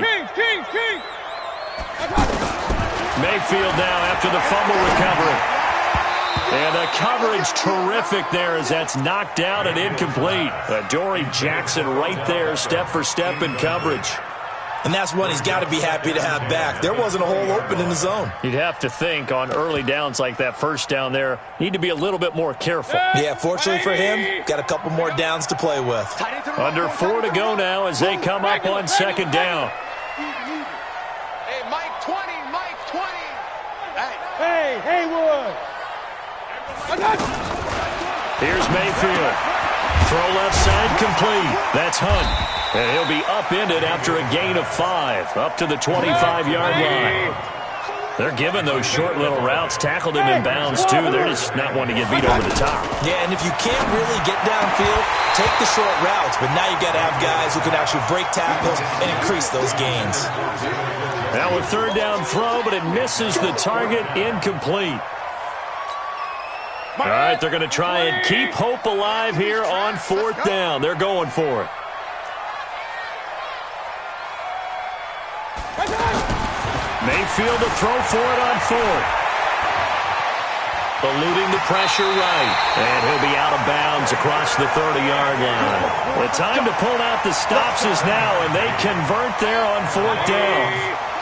Mayfield now after the fumble recovery. And the coverage terrific there as that's knocked down and incomplete. Dory Jackson right there, step for step in coverage. And that's one he's got to be happy to have back. There wasn't a hole open in the zone. You'd have to think on early downs like that first down there, need to be a little bit more careful. Yeah, fortunately for him, got a couple more downs to play with. Under 4 to go now as they come up on second down. Hey, Mike 20, Mike 20. Hey, Haywood. Here's Mayfield. Throw left side complete. That's Hunt. And he'll be upended after a gain of 5, up to the 25-yard line. They're giving those short little routes, tackled him in bounds, too. They're just not wanting to get beat over the top. Yeah, and if you can't really get downfield, take the short routes. But now you've got to have guys who can actually break tackles and increase those gains. Now a third down throw, but it misses the target, incomplete. All right, they're going to try and keep hope alive here on fourth down. They're going for it. Mayfield to throw for it on fourth. Eluding the pressure right. And he'll be out of bounds across the 30-yard line. The time to pull out the stops is now, and they convert there on fourth down.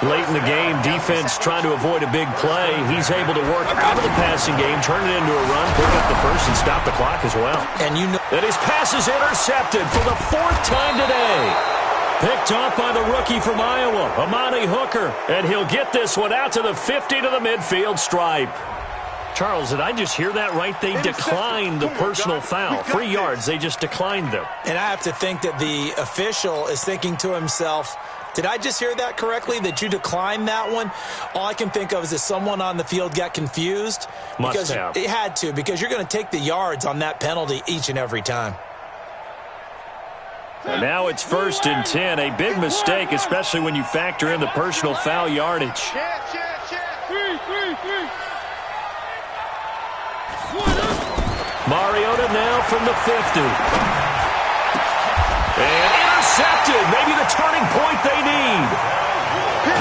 Late in the game, defense trying to avoid a big play. He's able to work out of the passing game, turn it into a run, pick up the first, and stop the clock as well. And you know that his pass is intercepted for the 4th time today. Picked off by the rookie from Iowa, Amani Hooker. And he'll get this one out to the 50 to the midfield stripe. Charles, did I just hear that right? They declined the personal foul. 3 yards, they just declined them. And I have to think that the official is thinking to himself, did I just hear that correctly, that you declined that one? All I can think of is that someone on the field got confused. Must have. It had to, because you're going to take the yards on that penalty each and every time. And now it's 1st and 10. A big mistake, especially when you factor in the personal foul yardage. Mariota now from the 50. And intercepted. Maybe the turning point they need.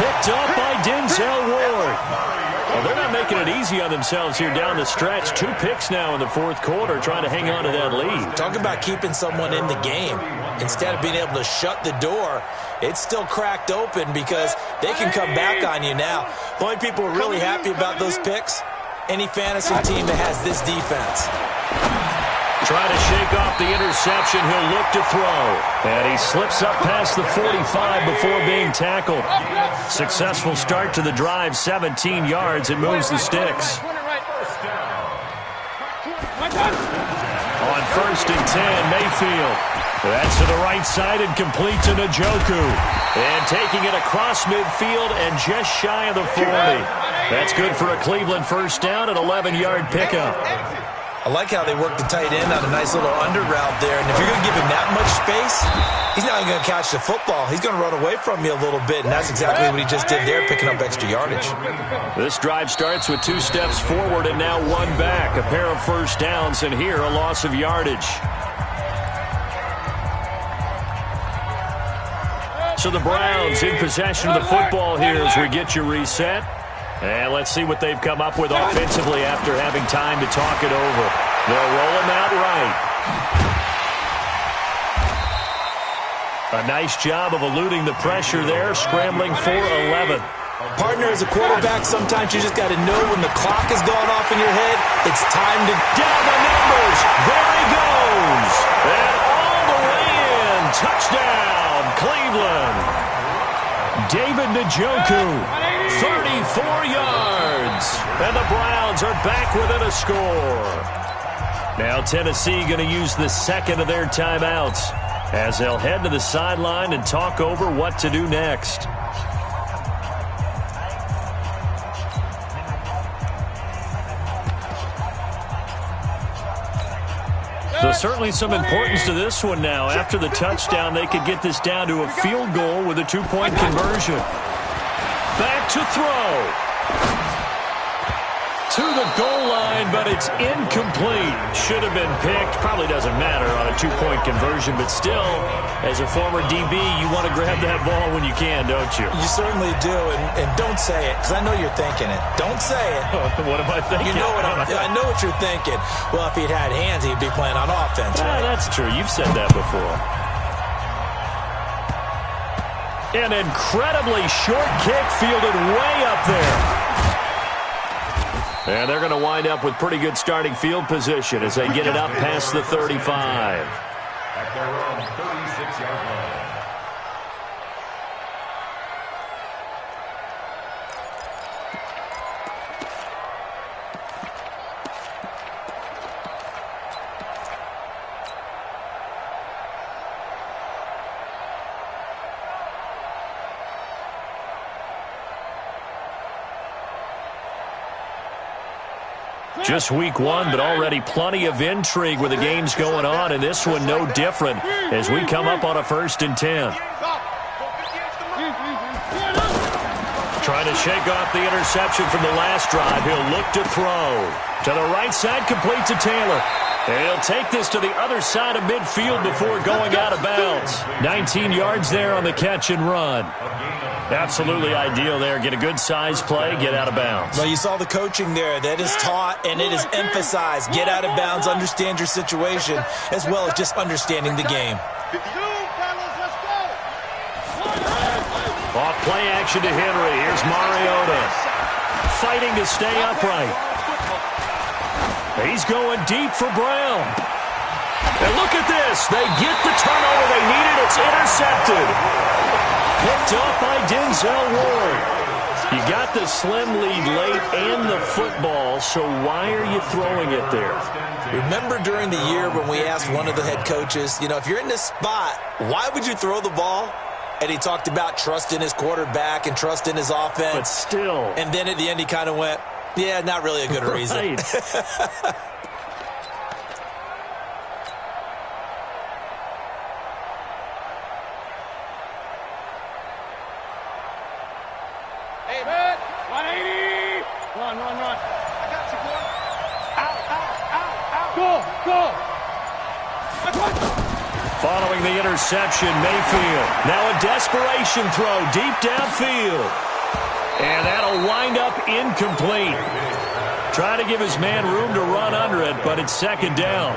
Picked up by Denzel Ward. Well, they're not making it easy on themselves here down the stretch. 2 picks now in the 4th quarter, trying to hang on to that lead. Talk about keeping someone in the game. Instead of being able to shut the door, it's still cracked open because they can come back on you now. The only people who are really happy about those picks, any fantasy team that has this defense. Try to shake off the interception. He'll look to throw. And he slips up past the 45 before being tackled. Successful start to the drive, 17 yards. It moves the sticks. On 1st and 10, Mayfield. That's to the right side and complete to Njoku. And taking it across midfield and just shy of the 40. That's good for a Cleveland first down, an 11-yard pickup. I like how they work the tight end on a nice little under route there. And if you're going to give him that much space, he's not going to catch the football. He's going to run away from you a little bit, and that's exactly what he just did there, picking up extra yardage. This drive starts with 2 steps forward and now 1 back. A pair of first downs, and here a loss of yardage. So the Browns in possession of the football here as we get you reset. And let's see what they've come up with offensively after having time to talk it over. They'll roll him out right. A nice job of eluding the pressure there, scrambling for 11. Partner, as a quarterback, sometimes you just got to know when the clock is going off in your head, it's time to... Down the numbers. There he goes. And all the way in. Touchdown, Cleveland. David Njoku. 34 yards. And the Browns are back within a score. Now Tennessee going to use the second of their timeouts as they'll head to the sideline and talk over what to do next. So certainly some importance to this one now. After the touchdown, they could get this down to a field goal with a 2-point conversion. Back to throw. To the goal line, but it's incomplete. Should have been picked. Probably doesn't matter on a two-point conversion, but still, as a former DB, you want to grab that ball when you can, don't you? You certainly do, and don't say it, because I know you're thinking it. Don't say it. What am I thinking? You know I know what you're thinking. Well, if he'd had hands, he'd be playing on offense, right? That's true. You've said that before. An incredibly short kick fielded way up there. And they're going to wind up with pretty good starting field position as they get it up past the 35. At their own 36-yard line. Just week one, but already plenty of intrigue with the games going on, and this one no different as we come up on a 1st and 10. Trying to shake off the interception from the last drive. He'll look to throw. To the right side, complete to Taylor. And he'll take this to the other side of midfield before going out of bounds. 19 yards there on the catch and run. Absolutely ideal there. Get a good size play, get out of bounds. Well, you saw the coaching there. That is taught and it is emphasized. Get out of bounds, understand your situation, as well as just understanding the game. Off play action to Henry. Here's Mariota. Fighting to stay upright. He's going deep for Brown. And look at this. They get the turnover they needed. It's intercepted. Picked up by Denzel Ward. You got the slim lead late and the football, so why are you throwing it there? Remember during the year when we asked one of the head coaches, if you're in this spot, why would you throw the ball? And he talked about trust in his quarterback and trust in his offense. But still. And then at the end he kind of went, yeah, not really a good reason. Hey, man, 180. Run. I got you, boy. Out. Go. Following the interception, Mayfield. Now a desperation throw deep downfield. And that'll wind up incomplete. Trying to give his man room to run under it, but it's 2nd down.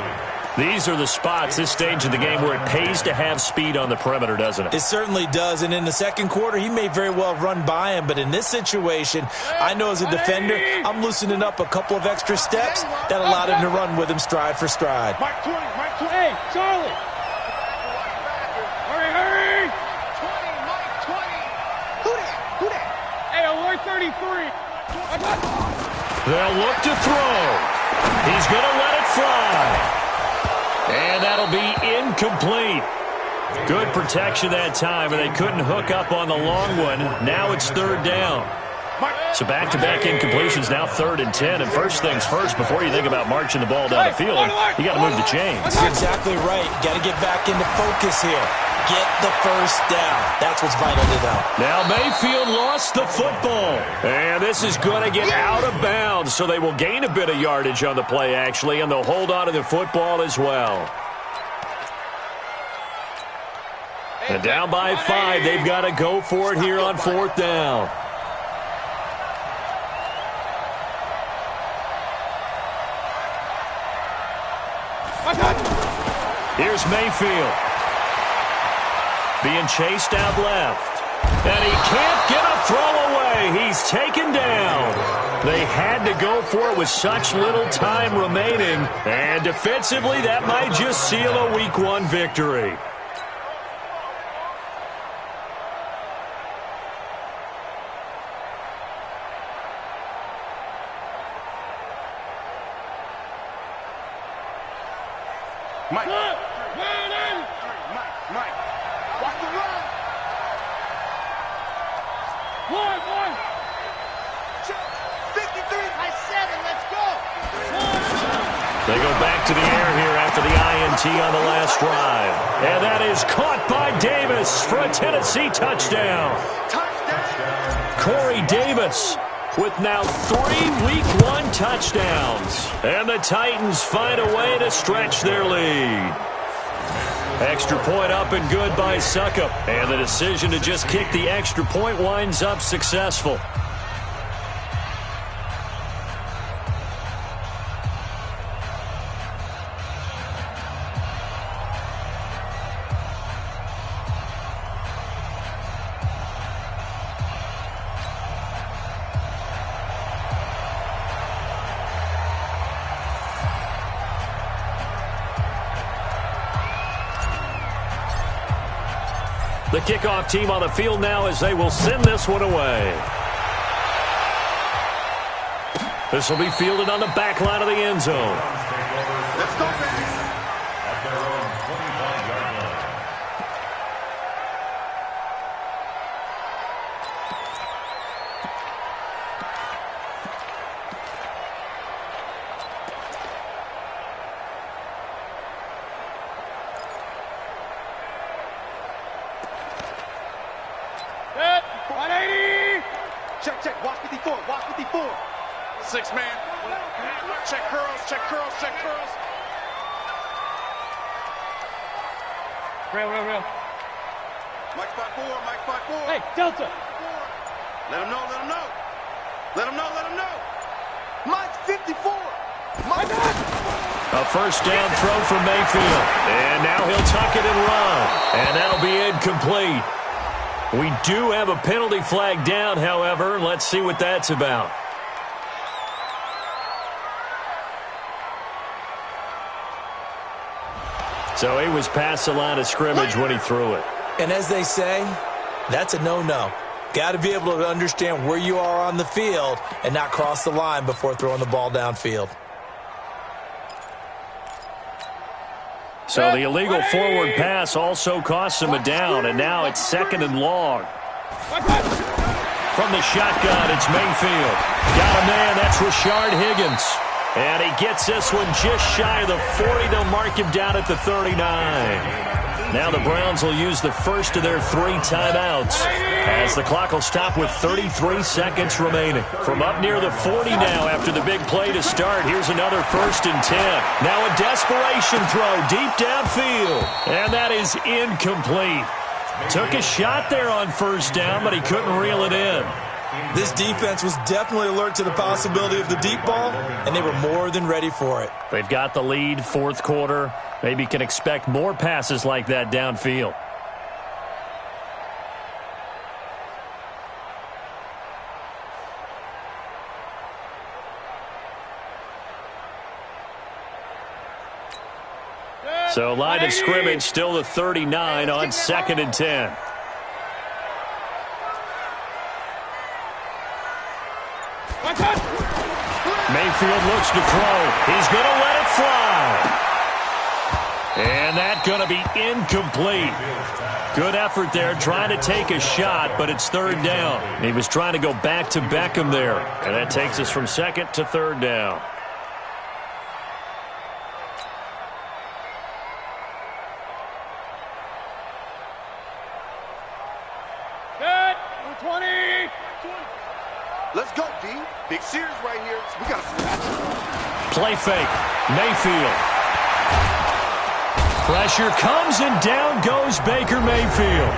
These are the spots, this stage of the game, where it pays to have speed on the perimeter, doesn't it? It certainly does, and in the second quarter, he may very well run by him, but in this situation, I know as a defender, I'm loosening up a couple of extra steps that allowed him to run with him stride for stride. Mike 20. Hey, Charlie. Hurry. 20, Mike 20. Who that? Hey, alert 33. They'll look to throw. He's going to let it fly. And that'll be incomplete. Good protection that time, and they couldn't hook up on the long one. Now it's 3rd down. So back-to-back incompletions, now 3rd and 10. And first things first, before you think about marching the ball down the field, you got to move the chains. That's exactly right. Got to get back into focus here. Get the first down. That's what's vital to them. Now Mayfield lost the football. And this is going to get out of bounds, so they will gain a bit of yardage on the play, actually, and they'll hold on to the football as well. And down by 5, they've got to go for it here on 4th down. Here's Mayfield. Being chased out left. And he can't get a throw away. He's taken down. They had to go for it with such little time remaining. And defensively, that might just seal a Week 1 victory. Mike. Mike. Watch the run. One. 53. I said it. Let's go. They go back to the air here after the INT on the last drive. And that is caught by Davis for a Tennessee touchdown. Corey Davis with now 3 Week 1 touchdowns. And the Titans find a way to stretch their lead. Extra point up and good by Suckup. And the decision to just kick the extra point winds up successful. The kickoff team on the field now as they will send this one away. This will be fielded on the back line of the end zone. Let's go, baby. At their own 25-yard line. Set. 180. Check, check. Watch 54. Watch 54. 6 man. Check curls, check curls, check curls. Real. Mike spot 4. Mike spot 4. Hey, Delta. Let him know. Let him know. Let him know. Let him know. Mike's 54. Mike. A first down throw for Mayfield. And now he'll tuck it and run. And that'll be incomplete. We do have a penalty flag down, however. Let's see what that's about. So he was past the line of scrimmage when he threw it. And as they say, that's a no-no. Got to be able to understand where you are on the field and not cross the line before throwing the ball downfield. So the illegal forward pass also costs him a down, and now it's 2nd and long. From the shotgun, it's Mayfield. Got a man, that's Rashard Higgins. And he gets this one just shy of the 40. They'll mark him down at the 39. Now the Browns will use the first of their 3 timeouts as the clock will stop with 33 seconds remaining. From up near the 40 now after the big play to start, here's another 1st and 10. Now a desperation throw deep downfield, and that is incomplete. Took a shot there on 1st down, but he couldn't reel it in. This defense was definitely alert to the possibility of the deep ball, and they were more than ready for it. They've got the lead, 4th quarter. Maybe can expect more passes like that downfield. So line of scrimmage still the 39 on 2nd and 10. Mayfield looks to throw. He's going to let it fly. And that's going to be incomplete. Good effort there trying to take a shot, but it's 3rd down. He was trying to go back to Beckham there. And that takes us from 2nd to 3rd down. Set. 20. Let's go, D. Big series right here. We got to scratch it. Play fake. Mayfield. Pressure comes and down goes Baker Mayfield.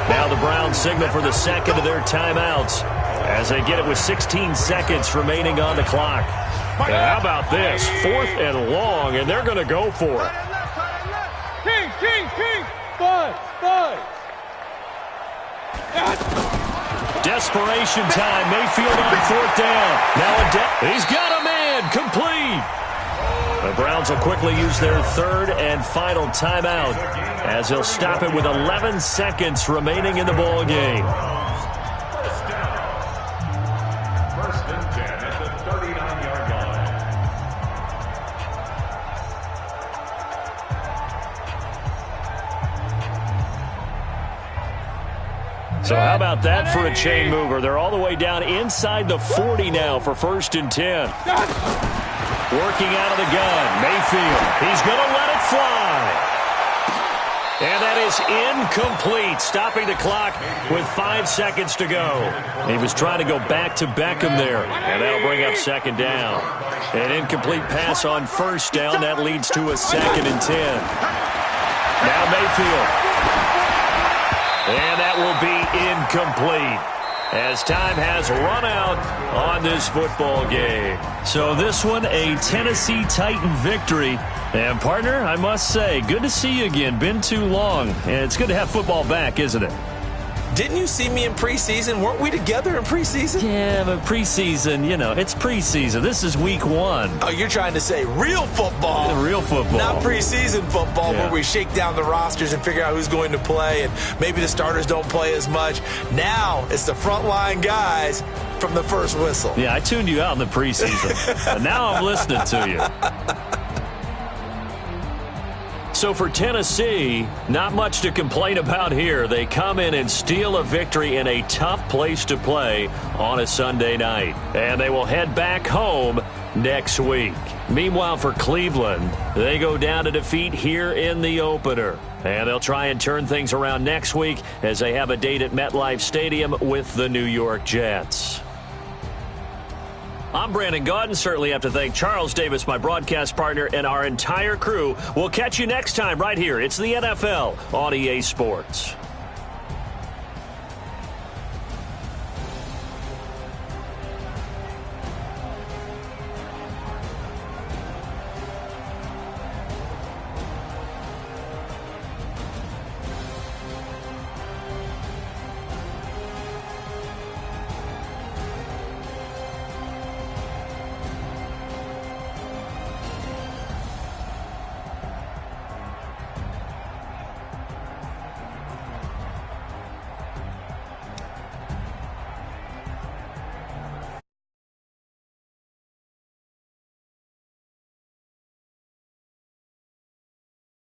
Now the Browns signal for the 2nd of their timeouts as they get it with 16 seconds remaining on the clock. And how about this? 4th and long, and they're going to go for it. King. 5. Desperation time. Mayfield on 4th down. Now he's got a man. Complete. The Browns will quickly use their 3rd and final timeout as they'll stop it with 11 seconds remaining in the ball game. 1st and 10 at the 39-yard line. So how about that for a chain mover? They're all the way down inside the 40 now for 1st and 10. Working out of the gun, Mayfield. He's going to let it fly. And that is incomplete, stopping the clock with 5 seconds to go. He was trying to go back to Beckham there, and that'll bring up second down. An incomplete pass on first down. That leads to a 2nd and 10. Now Mayfield. And that will be incomplete, as time has run out on this football game. So this one, a Tennessee Titan victory. And, partner, I must say, good to see you again. Been too long. And it's good to have football back, isn't it? Didn't you see me in preseason? Weren't we together in preseason? Yeah, but preseason, it's preseason. This is week 1. Oh, you're trying to say real football. Yeah, real football. Not preseason football where we shake down the rosters and figure out who's going to play, and maybe the starters don't play as much. Now it's the frontline guys from the first whistle. Yeah, I tuned you out in the preseason. But now I'm listening to you. So for Tennessee, not much to complain about here. They come in and steal a victory in a tough place to play on a Sunday night. And they will head back home next week. Meanwhile, for Cleveland, they go down to defeat here in the opener. And they'll try and turn things around next week as they have a date at MetLife Stadium with the New York Jets. I'm Brandon Gaudin. Certainly have to thank Charles Davis, my broadcast partner, and our entire crew. We'll catch you next time right here. It's the NFL on EA Sports.